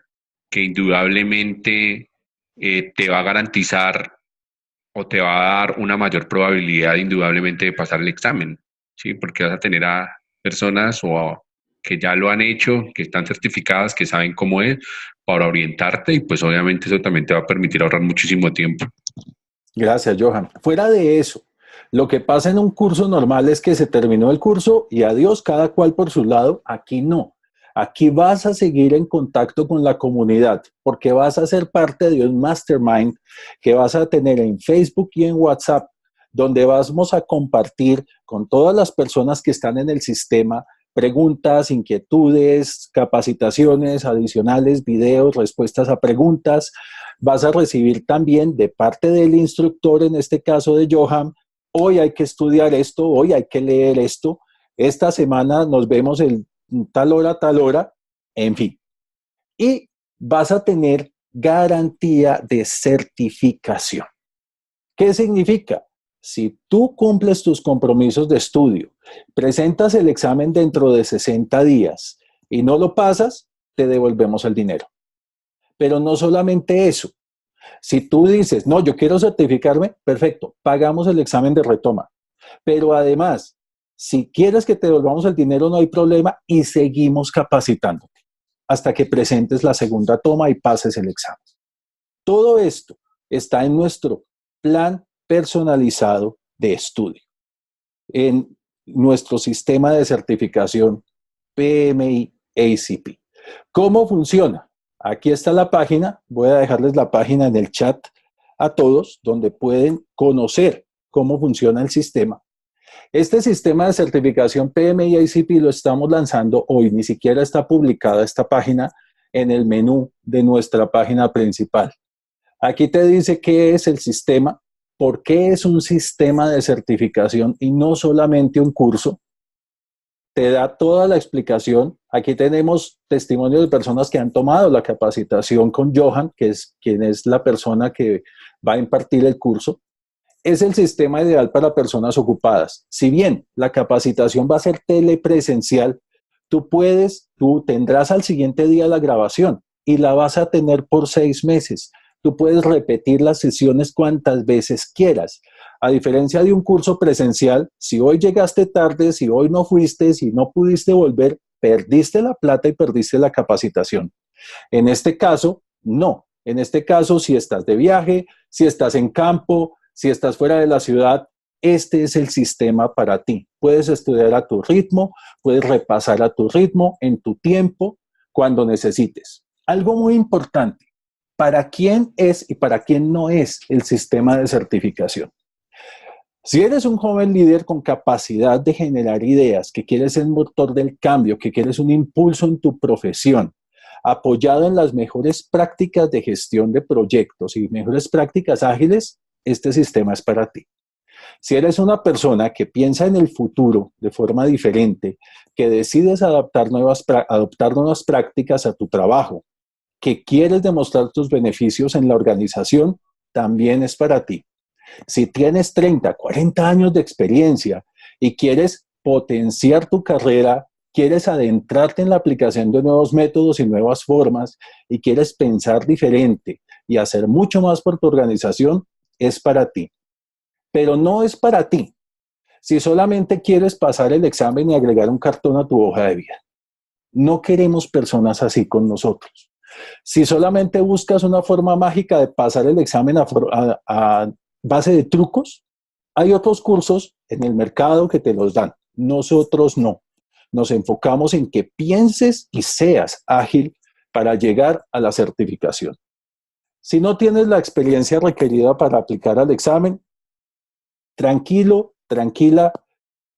que indudablemente te va a garantizar o te va a dar una mayor probabilidad indudablemente de pasar el examen, ¿sí? Porque vas a tener a personas que ya lo han hecho, que están certificadas, que saben cómo es, para orientarte y pues obviamente eso también te va a permitir ahorrar muchísimo tiempo. Gracias, Johan. Fuera de eso, lo que pasa en un curso normal es que se terminó el curso y adiós, cada cual por su lado. Aquí no. Aquí vas a seguir en contacto con la comunidad porque vas a ser parte de un mastermind que vas a tener en Facebook y en WhatsApp, donde vamos a compartir con todas las personas que están en el sistema preguntas, inquietudes, capacitaciones adicionales, videos, respuestas a preguntas. Vas a recibir también de parte del instructor, en este caso de Johan, hoy hay que estudiar esto, hoy hay que leer esto, esta semana nos vemos el tal hora, en fin. Y vas a tener garantía de certificación. ¿Qué significa? Si tú cumples tus compromisos de estudio, presentas el examen dentro de 60 días y no lo pasas, te devolvemos el dinero. Pero no solamente eso. Si tú dices, no, yo quiero certificarme, perfecto, pagamos el examen de retoma. Pero además, si quieres que te devolvamos el dinero, no hay problema y seguimos capacitándote hasta que presentes la segunda toma y pases el examen. Todo esto está en nuestro plan personalizado de estudio, en nuestro sistema de certificación PMI ACP. ¿Cómo funciona? Aquí está la página, voy a dejarles la página en el chat a todos, donde pueden conocer cómo funciona el sistema. Este sistema de certificación PMI ACP lo estamos lanzando hoy, ni siquiera está publicada esta página en el menú de nuestra página principal. Aquí te dice qué es el sistema, por qué es un sistema de certificación y no solamente un curso. Te da toda la explicación. Aquí tenemos testimonios de personas que han tomado la capacitación con Johan, que es quien es la persona que va a impartir el curso. Es el sistema ideal para personas ocupadas. Si bien la capacitación va a ser telepresencial, tú tendrás al siguiente día la grabación y la vas a tener por 6 meses. Tú puedes repetir las sesiones cuantas veces quieras. A diferencia de un curso presencial, si hoy llegaste tarde, si hoy no fuiste, si no pudiste volver, perdiste la plata y perdiste la capacitación. En este caso, no. En este caso, si estás de viaje, si estás en campo, si estás fuera de la ciudad, este es el sistema para ti. Puedes estudiar a tu ritmo, puedes repasar a tu ritmo, en tu tiempo, cuando necesites. Algo muy importante, ¿para quién es y para quién no es el sistema de certificación? Si eres un joven líder con capacidad de generar ideas, que quieres ser motor del cambio, que quieres un impulso en tu profesión, apoyado en las mejores prácticas de gestión de proyectos y mejores prácticas ágiles, este sistema es para ti. Si eres una persona que piensa en el futuro de forma diferente, que decides adoptar nuevas prácticas a tu trabajo, que quieres demostrar tus beneficios en la organización, también es para ti. Si tienes 30, 40 años de experiencia y quieres potenciar tu carrera, quieres adentrarte en la aplicación de nuevos métodos y nuevas formas y quieres pensar diferente y hacer mucho más por tu organización, es para ti. Pero no es para ti si solamente quieres pasar el examen y agregar un cartón a tu hoja de vida. No queremos personas así con nosotros. Si solamente buscas una forma mágica de pasar el examen a base de trucos, hay otros cursos en el mercado que te los dan. Nosotros no. Nos enfocamos en que pienses y seas ágil para llegar a la certificación. Si no tienes la experiencia requerida para aplicar al examen, tranquilo, tranquila,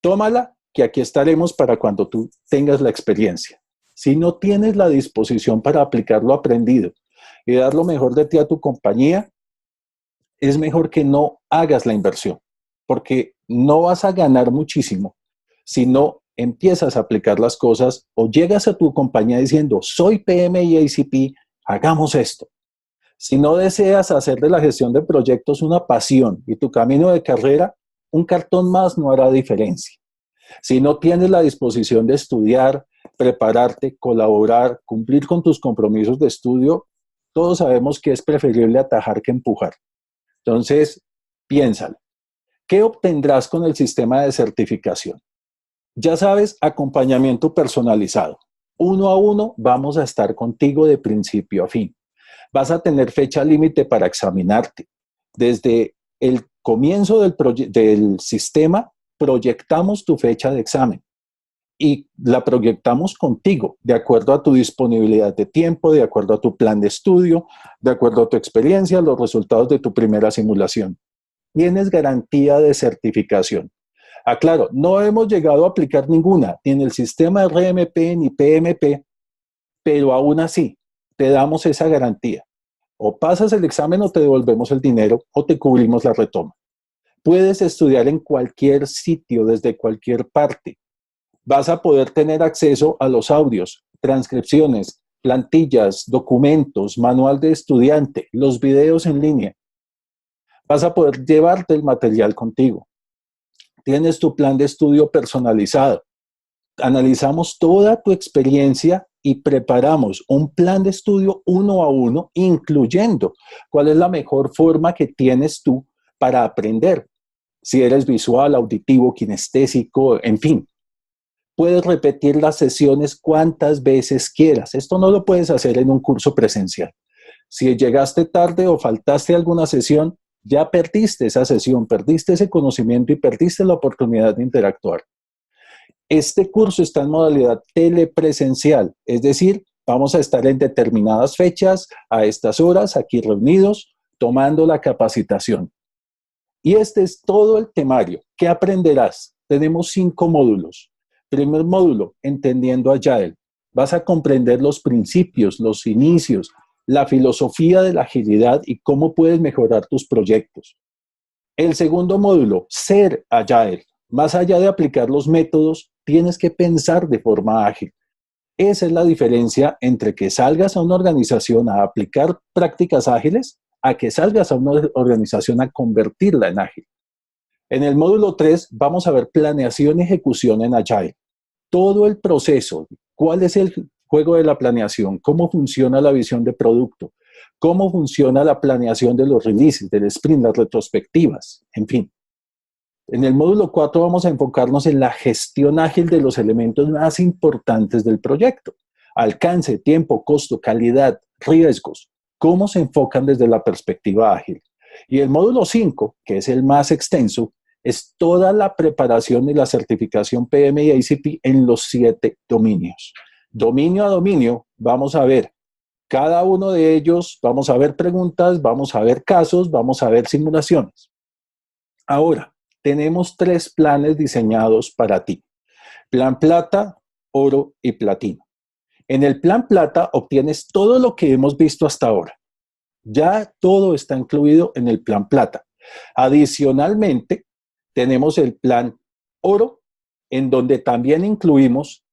tómala, que aquí estaremos para cuando tú tengas la experiencia. Si no tienes la disposición para aplicar lo aprendido y dar lo mejor de ti a tu compañía, es mejor que no hagas la inversión, porque no vas a ganar muchísimo si no empiezas a aplicar las cosas o llegas a tu compañía diciendo, soy PMI ACP, hagamos esto. Si no deseas hacer de la gestión de proyectos una pasión y tu camino de carrera, un cartón más no hará diferencia. Si no tienes la disposición de estudiar, prepararte, colaborar, cumplir con tus compromisos de estudio, todos sabemos que es preferible atajar que empujar. Entonces, piénsalo. ¿Qué obtendrás con el sistema de certificación? Ya sabes, acompañamiento personalizado. 1 a 1 vamos a estar contigo de principio a fin. Vas a tener fecha límite para examinarte. Desde el comienzo del sistema, proyectamos tu fecha de examen y la proyectamos contigo, de acuerdo a tu disponibilidad de tiempo, de acuerdo a tu plan de estudio, de acuerdo a tu experiencia, los resultados de tu primera simulación. Tienes garantía de certificación. Aclaro, no hemos llegado a aplicar ninguna, ni en el sistema RMP ni PMP, pero aún así te damos esa garantía. O pasas el examen o te devolvemos el dinero o te cubrimos la retoma. Puedes estudiar en cualquier sitio, desde cualquier parte. Vas a poder tener acceso a los audios, transcripciones, plantillas, documentos, manual de estudiante, los videos en línea. Vas a poder llevarte el material contigo. Tienes tu plan de estudio personalizado. Analizamos toda tu experiencia y preparamos un plan de estudio uno a uno, incluyendo cuál es la mejor forma que tienes tú para aprender. Si eres visual, auditivo, kinestésico, en fin. Puedes repetir las sesiones cuantas veces quieras. Esto no lo puedes hacer en un curso presencial. Si llegaste tarde o faltaste a alguna sesión, ya perdiste esa sesión, perdiste ese conocimiento y perdiste la oportunidad de interactuar. Este curso está en modalidad telepresencial, es decir, vamos a estar en determinadas fechas, a estas horas, aquí reunidos, tomando la capacitación. Y este es todo el temario. ¿Qué aprenderás? Tenemos 5 módulos. Primer módulo, entendiendo Agile. Vas a comprender los principios, los inicios, la filosofía de la agilidad y cómo puedes mejorar tus proyectos. El segundo módulo, ser Agile. Más allá de aplicar los métodos, tienes que pensar de forma ágil. Esa es la diferencia entre que salgas a una organización a aplicar prácticas ágiles a que salgas a una organización a convertirla en ágil. En el módulo 3 vamos a ver planeación y ejecución en Agile. Todo el proceso, cuál es el juego de la planeación, cómo funciona la visión de producto, cómo funciona la planeación de los releases, del sprint, las retrospectivas, en fin. En el módulo 4 vamos a enfocarnos en la gestión ágil de los elementos más importantes del proyecto. Alcance, tiempo, costo, calidad, riesgos. ¿Cómo se enfocan desde la perspectiva ágil? Y el módulo 5, que es el más extenso, es toda la preparación y la certificación PMI y ACP en los 7 dominios. Dominio a dominio, vamos a ver cada uno de ellos, vamos a ver preguntas, vamos a ver casos, vamos a ver simulaciones. Ahora, tenemos 3 planes diseñados para ti. Plan plata, oro y platino. En el plan plata obtienes todo lo que hemos visto hasta ahora. Ya todo está incluido en el plan plata. Adicionalmente, tenemos el plan oro, en donde también incluimos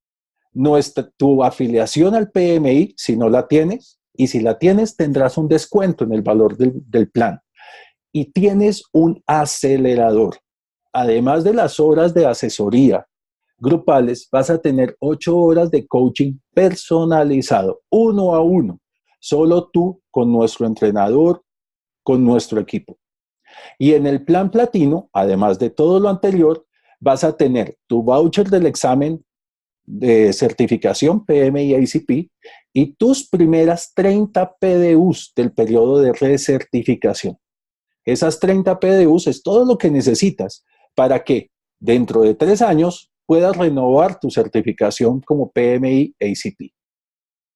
tu afiliación al PMI, si no la tienes, y si la tienes, tendrás un descuento en el valor del plan. Y tienes un acelerador. Además de las horas de asesoría grupales, vas a tener 8 horas de coaching personalizado, uno a uno, solo tú con nuestro entrenador, con nuestro equipo. Y en el plan platino, además de todo lo anterior, vas a tener tu voucher del examen de certificación PMI y ACP y tus primeras 30 PDUs del periodo de recertificación. Esas 30 PDUs es todo lo que necesitas para que dentro de 3 años puedas renovar tu certificación como PMI ACP.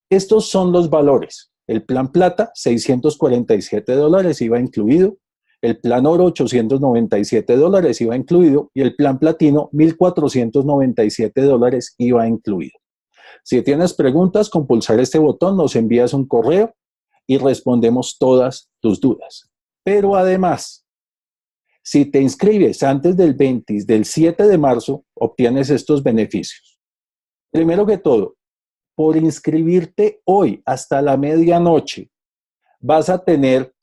Estos son los valores. El plan plata, $647 iba incluido. El plan oro, $897 iba incluido. Y el plan platino, $1,497 iba incluido. Si tienes preguntas, con pulsar este botón nos envías un correo y respondemos todas tus dudas. Pero además, si te inscribes antes del 7 de marzo, obtienes estos beneficios. Primero que todo, por inscribirte hoy hasta la medianoche, vas a tener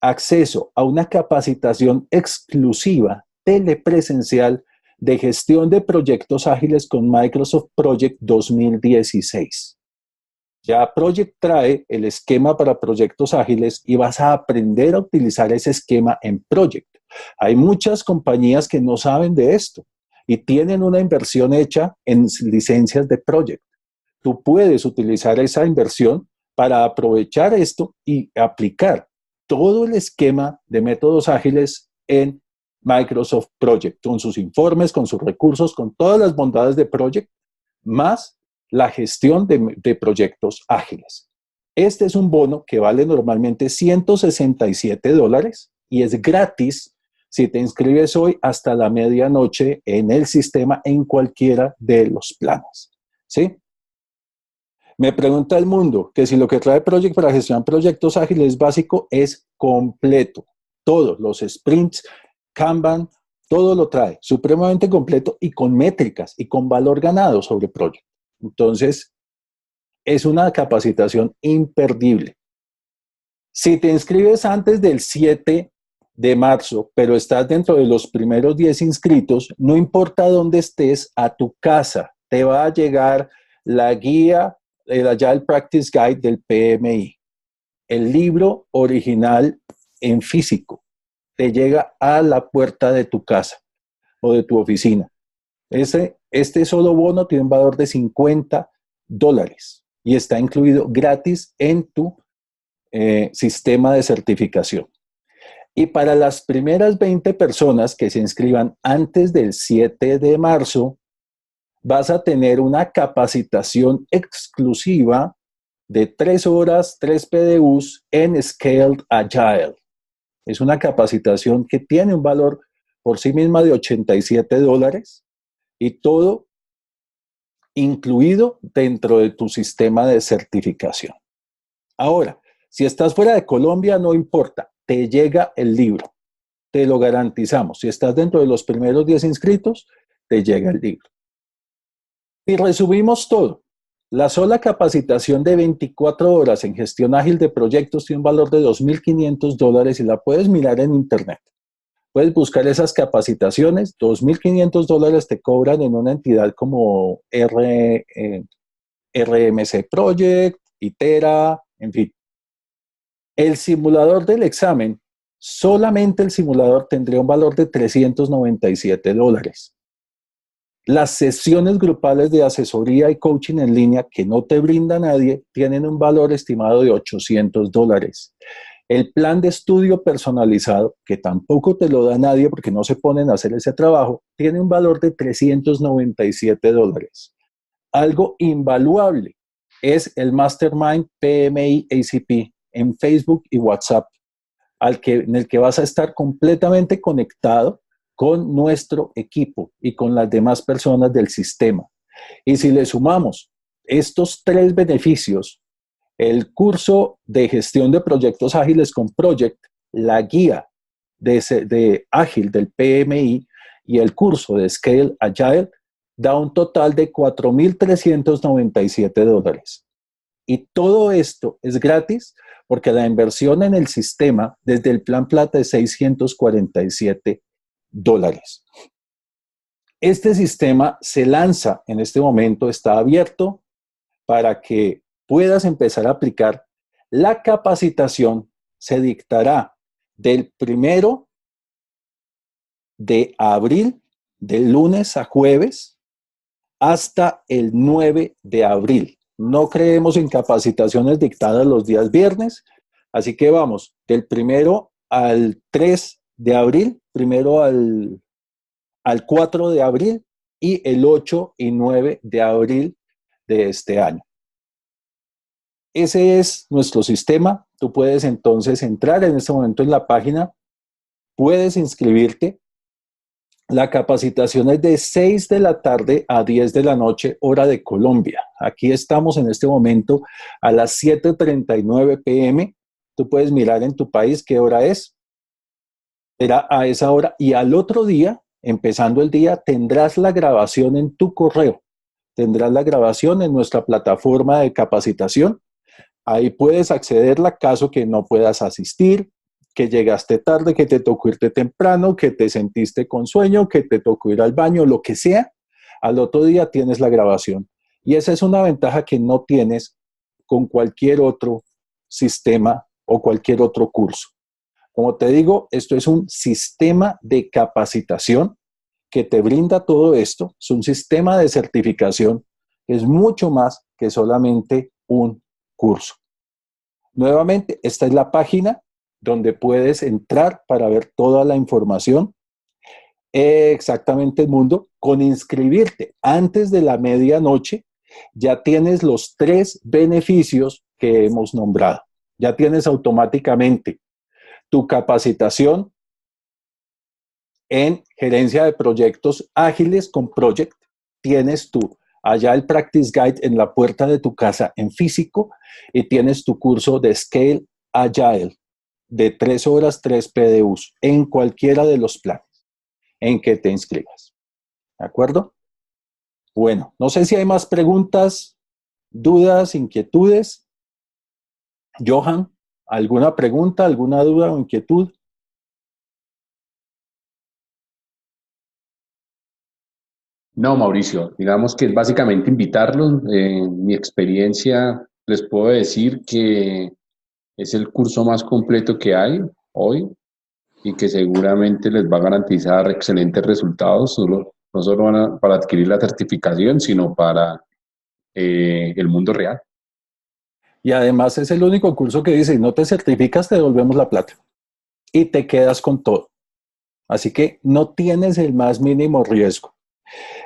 acceso a una capacitación exclusiva telepresencial de gestión de proyectos ágiles con Microsoft Project 2016. Ya Project trae el esquema para proyectos ágiles y vas a aprender a utilizar ese esquema en Project. Hay muchas compañías que no saben de esto y tienen una inversión hecha en licencias de Project. Tú puedes utilizar esa inversión para aprovechar esto y aplicar todo el esquema de métodos ágiles en Microsoft Project, con sus informes, con sus recursos, con todas las bondades de Project, más la gestión de proyectos ágiles. Este es un bono que vale normalmente $167 y es gratis si te inscribes hoy hasta la medianoche en el sistema en cualquiera de los planes. ¿Sí? Me pregunta el mundo que si lo que trae Project para gestionar proyectos ágiles básico es completo. Todos los sprints, Kanban, Todo lo trae, supremamente completo y con métricas y con valor ganado sobre Project. Entonces, es una capacitación imperdible. Si te inscribes antes del 7 de marzo, pero estás dentro de los primeros 10 inscritos, no importa dónde estés, a tu casa te va a llegar la guía, el Agile Practice Guide del PMI, el libro original en físico, te llega a la puerta de tu casa o de tu oficina. Este solo bono tiene un valor de $50 y está incluido gratis en tu sistema de certificación. Y para las primeras 20 personas que se inscriban antes del 7 de marzo, vas a tener una capacitación exclusiva de 3 horas, 3 PDUs en Scaled Agile. Es una capacitación que tiene un valor por sí misma de $87 y todo incluido dentro de tu sistema de certificación. Ahora, si estás fuera de Colombia, no importa, te llega el libro, te lo garantizamos. Si estás dentro de los primeros 10 inscritos, te llega el libro. Y resumimos todo. La sola capacitación de 24 horas en gestión ágil de proyectos tiene un valor de $2.500 y la puedes mirar en internet. Puedes buscar esas capacitaciones, $2.500 te cobran en una entidad como RMC Project, Itera, en fin. El simulador del examen, solamente el simulador tendría un valor de $397. Las sesiones grupales de asesoría y coaching en línea que no te brinda nadie tienen un valor estimado de $800. El plan de estudio personalizado, que tampoco te lo da nadie porque no se ponen a hacer ese trabajo, tiene un valor de $397. Algo invaluable es el Mastermind PMI ACP en Facebook y WhatsApp, en el que vas a estar completamente conectado con nuestro equipo y con las demás personas del sistema. Y si le sumamos estos 3 beneficios, el curso de gestión de proyectos ágiles con Project, la guía de ágil del PMI y el curso de Scale Agile, da un total de $4.397. Y todo esto es gratis porque la inversión en el sistema desde el plan plata es $647. Este sistema se lanza en este momento, está abierto para que puedas empezar a aplicar. La capacitación se dictará del 1 de abril, de lunes a jueves, hasta el 9 de abril. No creemos en capacitaciones dictadas los días viernes, así que vamos del 1 al 3 de abril, primero al 4 de abril y el 8 y 9 de abril de este año. Ese es nuestro sistema. Tú puedes entonces entrar en este momento en la página, puedes inscribirte. La capacitación es de 6 de la tarde a 10 de la noche, hora de Colombia. Aquí estamos en este momento a las 7:39 p.m. Tú puedes mirar en tu país qué hora es. Será a esa hora y al otro día, empezando el día, tendrás la grabación en tu correo. Tendrás la grabación en nuestra plataforma de capacitación. Ahí puedes accederla caso que no puedas asistir, que llegaste tarde, que te tocó irte temprano, que te sentiste con sueño, que te tocó ir al baño, lo que sea. Al otro día tienes la grabación. Y esa es una ventaja que no tienes con cualquier otro sistema o cualquier otro curso. Como te digo, esto es un sistema de capacitación que te brinda todo esto. Es un sistema de certificación que es mucho más que solamente un curso. Nuevamente, esta es la página donde puedes entrar para ver toda la información. Exactamente el mundo. Con inscribirte antes de la medianoche, ya tienes los 3 beneficios que hemos nombrado. Ya tienes automáticamente tu capacitación en gerencia de proyectos ágiles con Project. Tienes tu Agile Practice Guide en la puerta de tu casa en físico y tienes tu curso de Scale Agile de 3 horas, 3 PDUs en cualquiera de los planes. en que te inscribas. ¿De acuerdo? Bueno, no sé si hay más preguntas, dudas, inquietudes. Johan, ¿alguna pregunta, alguna duda o inquietud? No, Mauricio, digamos que es básicamente invitarlos. En mi experiencia, les puedo decir que es el curso más completo que hay hoy y que seguramente les va a garantizar excelentes resultados, no solo para adquirir la certificación, sino para el mundo real. Y además es el único curso que dice, si no te certificas, te devolvemos la plata y te quedas con todo. Así que no tienes el más mínimo riesgo.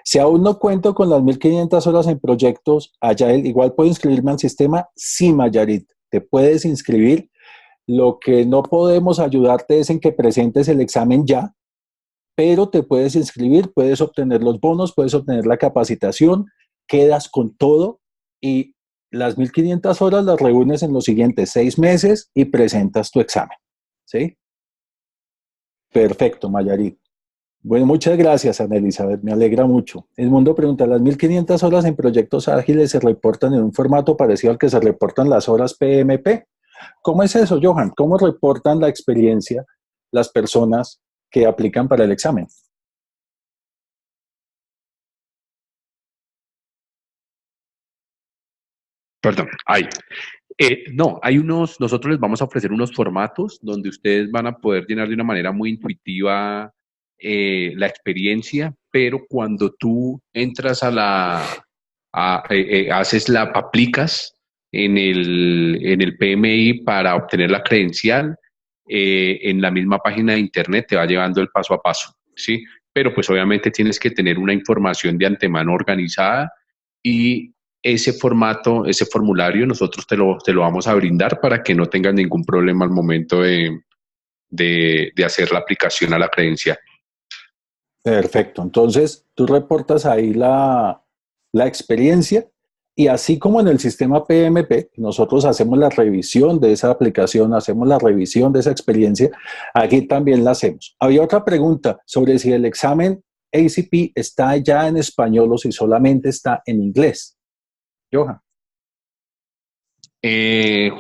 Si aún no cuento con las 1500 horas en proyectos Agile, igual puedo inscribirme al sistema. Sí, Mayarit, te puedes inscribir. Lo que no podemos ayudarte es en que presentes el examen ya, pero te puedes inscribir, puedes obtener los bonos, puedes obtener la capacitación, quedas con todo y las 1500 horas las reúnes en los siguientes 6 meses y presentas tu examen. ¿Sí? Perfecto, Mayarit. Bueno, muchas gracias, Ana Elizabeth, me alegra mucho. El mundo pregunta, ¿las 1500 horas en proyectos ágiles se reportan en un formato parecido al que se reportan las horas PMP? ¿Cómo es eso, Johan? ¿Cómo reportan la experiencia las personas que aplican para el examen? Perdón, no, nosotros les vamos a ofrecer unos formatos donde ustedes van a poder llenar de una manera muy intuitiva la experiencia, pero cuando tú entras aplicas en el PMI para obtener la credencial, en la misma página de internet te va llevando el paso a paso, ¿sí? Pero pues obviamente tienes que tener una información de antemano organizada y ese formato, ese formulario, nosotros te lo vamos a brindar para que no tengas ningún problema al momento de hacer la aplicación a la credencial. Perfecto. Entonces, tú reportas ahí la experiencia y así como en el sistema PMP, nosotros hacemos la revisión de esa aplicación, hacemos la revisión de esa experiencia, aquí también la hacemos. Había otra pregunta sobre si el examen ACP está ya en español o si solamente está en inglés. Johan.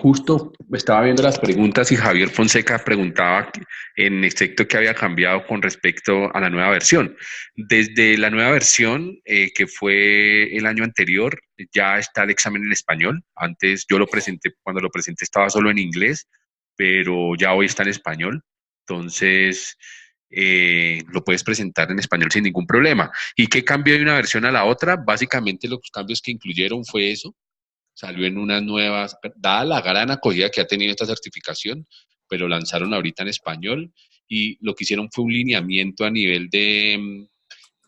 Justo estaba viendo las preguntas y Javier Fonseca preguntaba en efecto qué había cambiado con respecto a la nueva versión. Desde la nueva versión, que fue el año anterior, ya está el examen en español. Antes yo lo presenté, cuando lo presenté estaba solo en inglés, pero ya hoy está en español. Entonces, lo puedes presentar en español sin ningún problema. ¿Y qué cambió de una versión a la otra? Básicamente los cambios que incluyeron fue eso. Salió en unas nuevas, dada la gran acogida que ha tenido esta certificación, pero lanzaron ahorita en español y lo que hicieron fue un lineamiento a nivel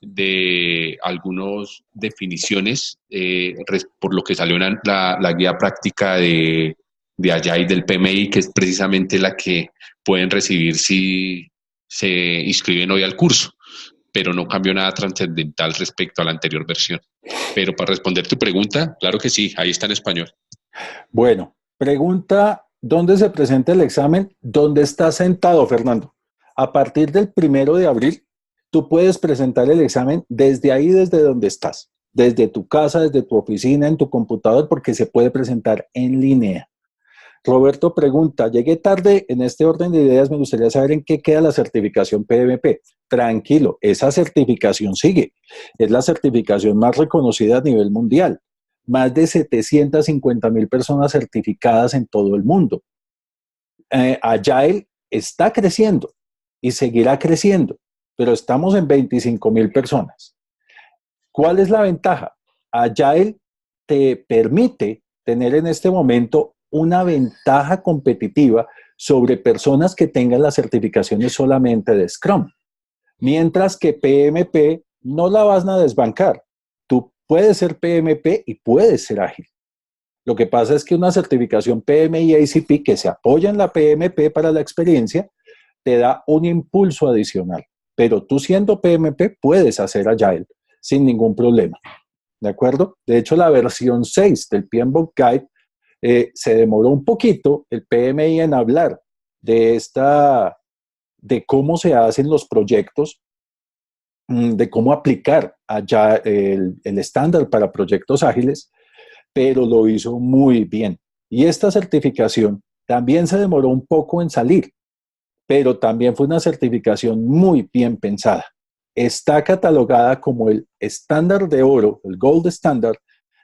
de algunas definiciones, por lo que salió la guía práctica de allá y del PMI, que es precisamente la que pueden recibir si se inscriben hoy al curso, pero no cambió nada trascendental respecto a la anterior versión. Pero para responder tu pregunta, claro que sí, ahí está en español. Bueno, pregunta, ¿dónde se presenta el examen? ¿Dónde estás sentado, Fernando? A partir del 1 de abril, tú puedes presentar el examen desde ahí, desde donde estás, desde tu casa, desde tu oficina, en tu computador, porque se puede presentar en línea. Roberto pregunta, llegué tarde en este orden de ideas, me gustaría saber en qué queda la certificación PMP. Tranquilo, esa certificación sigue. Es la certificación más reconocida a nivel mundial. Más de 750,000 personas certificadas en todo el mundo. Agile está creciendo y seguirá creciendo, pero estamos en 25,000 personas. ¿Cuál es la ventaja? Agile te permite tener en este momento una ventaja competitiva sobre personas que tengan las certificaciones solamente de Scrum, mientras que PMP no la vas a desbancar. Tú puedes ser PMP y puedes ser ágil. Lo que pasa es que una certificación PMI y ACP que se apoya en la PMP para la experiencia te da un impulso adicional. Pero tú siendo PMP puedes hacer Agile sin ningún problema. ¿De acuerdo? De hecho, la versión 6 del PMBOK Guide se demoró un poquito el PMI en hablar de cómo se hacen los proyectos, de cómo aplicar allá el estándar para proyectos ágiles, pero lo hizo muy bien. Y esta certificación también se demoró un poco en salir, pero también fue una certificación muy bien pensada. Está catalogada como el estándar de oro, el gold standard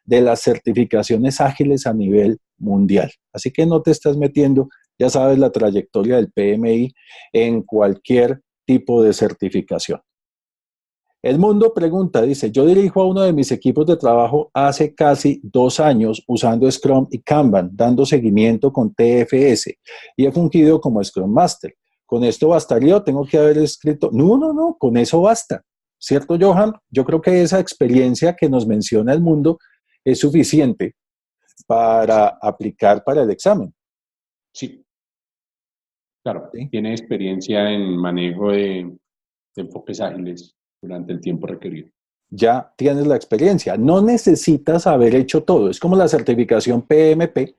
de las certificaciones ágiles a nivel mundial. Así que no te estás metiendo, ya sabes la trayectoria del PMI en cualquier tipo de certificación. El Mundo pregunta, dice, yo dirijo a uno de mis equipos de trabajo hace casi 2 años usando Scrum y Kanban, dando seguimiento con TFS y he fungido como Scrum Master. ¿Con esto bastaría o tengo que haber escrito? No, no, no, con eso basta. ¿Cierto, Johan? Yo creo que esa experiencia que nos menciona el Mundo es suficiente para aplicar para el examen. Sí, claro. ¿Sí? Tiene experiencia en manejo de enfoques ágiles durante el tiempo requerido. Ya tienes la experiencia. No necesitas haber hecho todo. Es como la certificación PMP.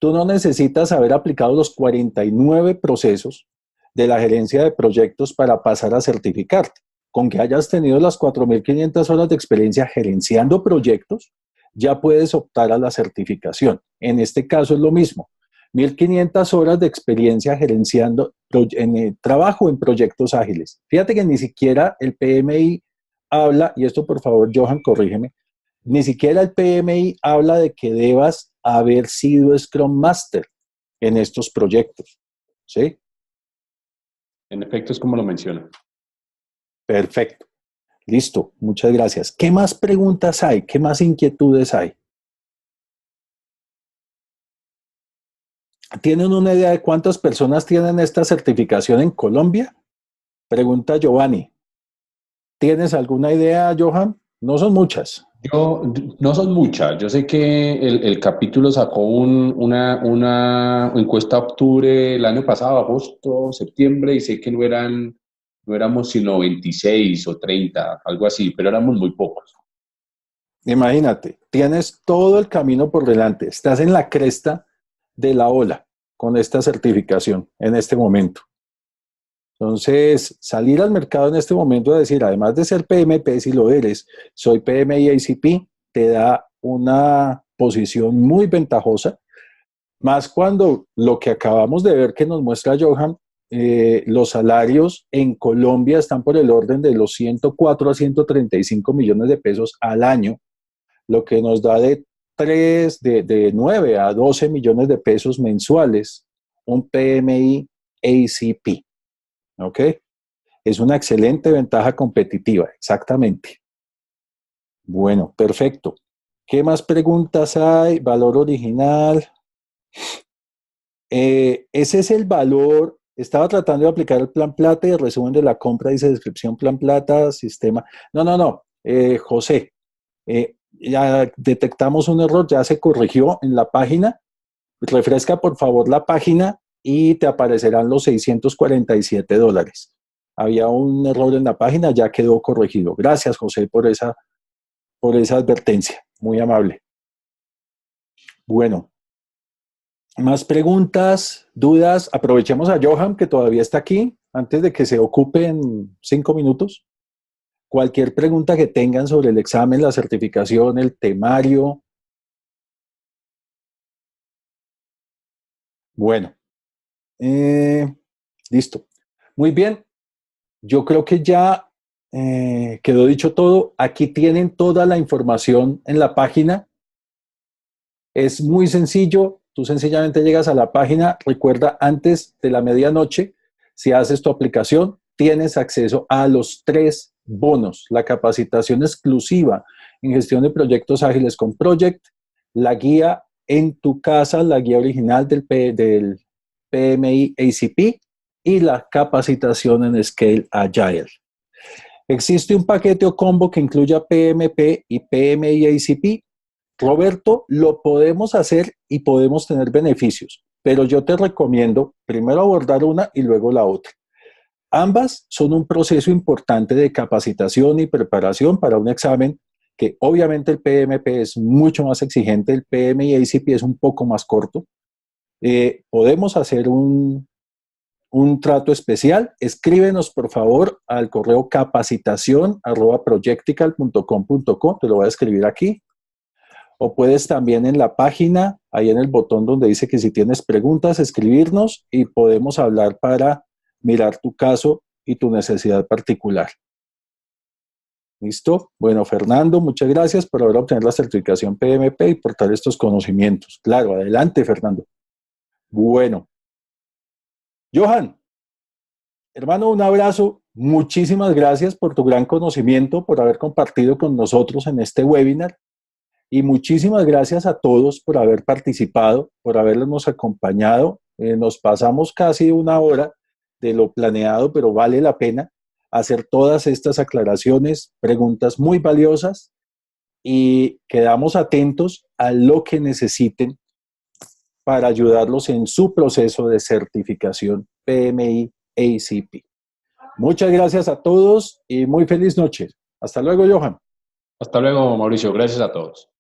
Tú no necesitas haber aplicado los 49 procesos de la gerencia de proyectos para pasar a certificarte. Con que hayas tenido las 4.500 horas de experiencia gerenciando proyectos, ya puedes optar a la certificación. En este caso es lo mismo. 1.500 horas de experiencia gerenciando en el trabajo en proyectos ágiles. Fíjate que ni siquiera el PMI habla, y esto por favor, Johan, corrígeme, ni siquiera el PMI habla de que debas haber sido Scrum Master en estos proyectos. ¿Sí? En efecto, es como lo menciona. Perfecto. Listo. Muchas gracias. ¿Qué más preguntas hay? ¿Qué más inquietudes hay? ¿Tienen una idea de cuántas personas tienen esta certificación en Colombia? Pregunta Giovanni. ¿Tienes alguna idea, Johan? No son muchas. No son muchas. Yo sé que el capítulo sacó una encuesta octubre el año pasado, agosto, septiembre, y sé que no éramos sino 26 o 30, algo así, pero éramos muy pocos. Imagínate, tienes todo el camino por delante. Estás en la cresta de la ola con esta certificación en este momento. Entonces, salir al mercado en este momento a decir, además de ser PMP, si lo eres, soy PMI ACP, te da una posición muy ventajosa, más cuando lo que acabamos de ver que nos muestra Johan, los salarios en Colombia están por el orden de los 104 a 135 millones de pesos al año, lo que nos da de 9 a 12 millones de pesos mensuales, un PMI ACP. ¿Ok? Es una excelente ventaja competitiva, exactamente. Bueno, perfecto. ¿Qué más preguntas hay? Valor original. Ese es el valor. Estaba tratando de aplicar el plan plata y el resumen de la compra dice descripción plan plata, sistema. No, no, no. José, ya detectamos un error, ya se corrigió en la página. Refresca por favor la página y te aparecerán los $647. Había un error en la página, ya quedó corregido. Gracias, José, por esa advertencia. Muy amable. Bueno, más preguntas, dudas. Aprovechemos a Johan, que todavía está aquí, antes de que se ocupe en 5 minutos. Cualquier pregunta que tengan sobre el examen, la certificación, el temario. Bueno, listo. Muy bien. Yo creo que ya quedó dicho todo. Aquí tienen toda la información en la página. Es muy sencillo. Tú sencillamente llegas a la página. Recuerda, antes de la medianoche, si haces tu aplicación, tienes acceso a los 3 bonos. La capacitación exclusiva en gestión de proyectos ágiles con Project, la guía en tu casa, la guía original del PMI ACP y la capacitación en Scale Agile. Existe un paquete o combo que incluya PMP y PMI ACP. Roberto, lo podemos hacer y podemos tener beneficios, pero yo te recomiendo primero abordar una y luego la otra. Ambas son un proceso importante de capacitación y preparación para un examen que obviamente el PMP es mucho más exigente, el PMI ACP es un poco más corto. Podemos hacer un trato especial, escríbenos por favor al correo capacitación@projectical.com.co, te lo voy a escribir aquí, o puedes también en la página, ahí en el botón donde dice que si tienes preguntas, escribirnos y podemos hablar para mirar tu caso y tu necesidad particular. ¿Listo? Bueno, Fernando, muchas gracias por haber obtenido la certificación PMP y por dar estos conocimientos. Claro, adelante, Fernando. Bueno. Johan, hermano, un abrazo. Muchísimas gracias por tu gran conocimiento, por haber compartido con nosotros en este webinar. Y muchísimas gracias a todos por haber participado, por habernos acompañado. Nos pasamos casi una hora de lo planeado, pero vale la pena hacer todas estas aclaraciones, preguntas muy valiosas y quedamos atentos a lo que necesiten para ayudarlos en su proceso de certificación PMI ACP. Muchas gracias a todos y muy feliz noche. Hasta luego, Johan. Hasta luego, Mauricio. Gracias a todos.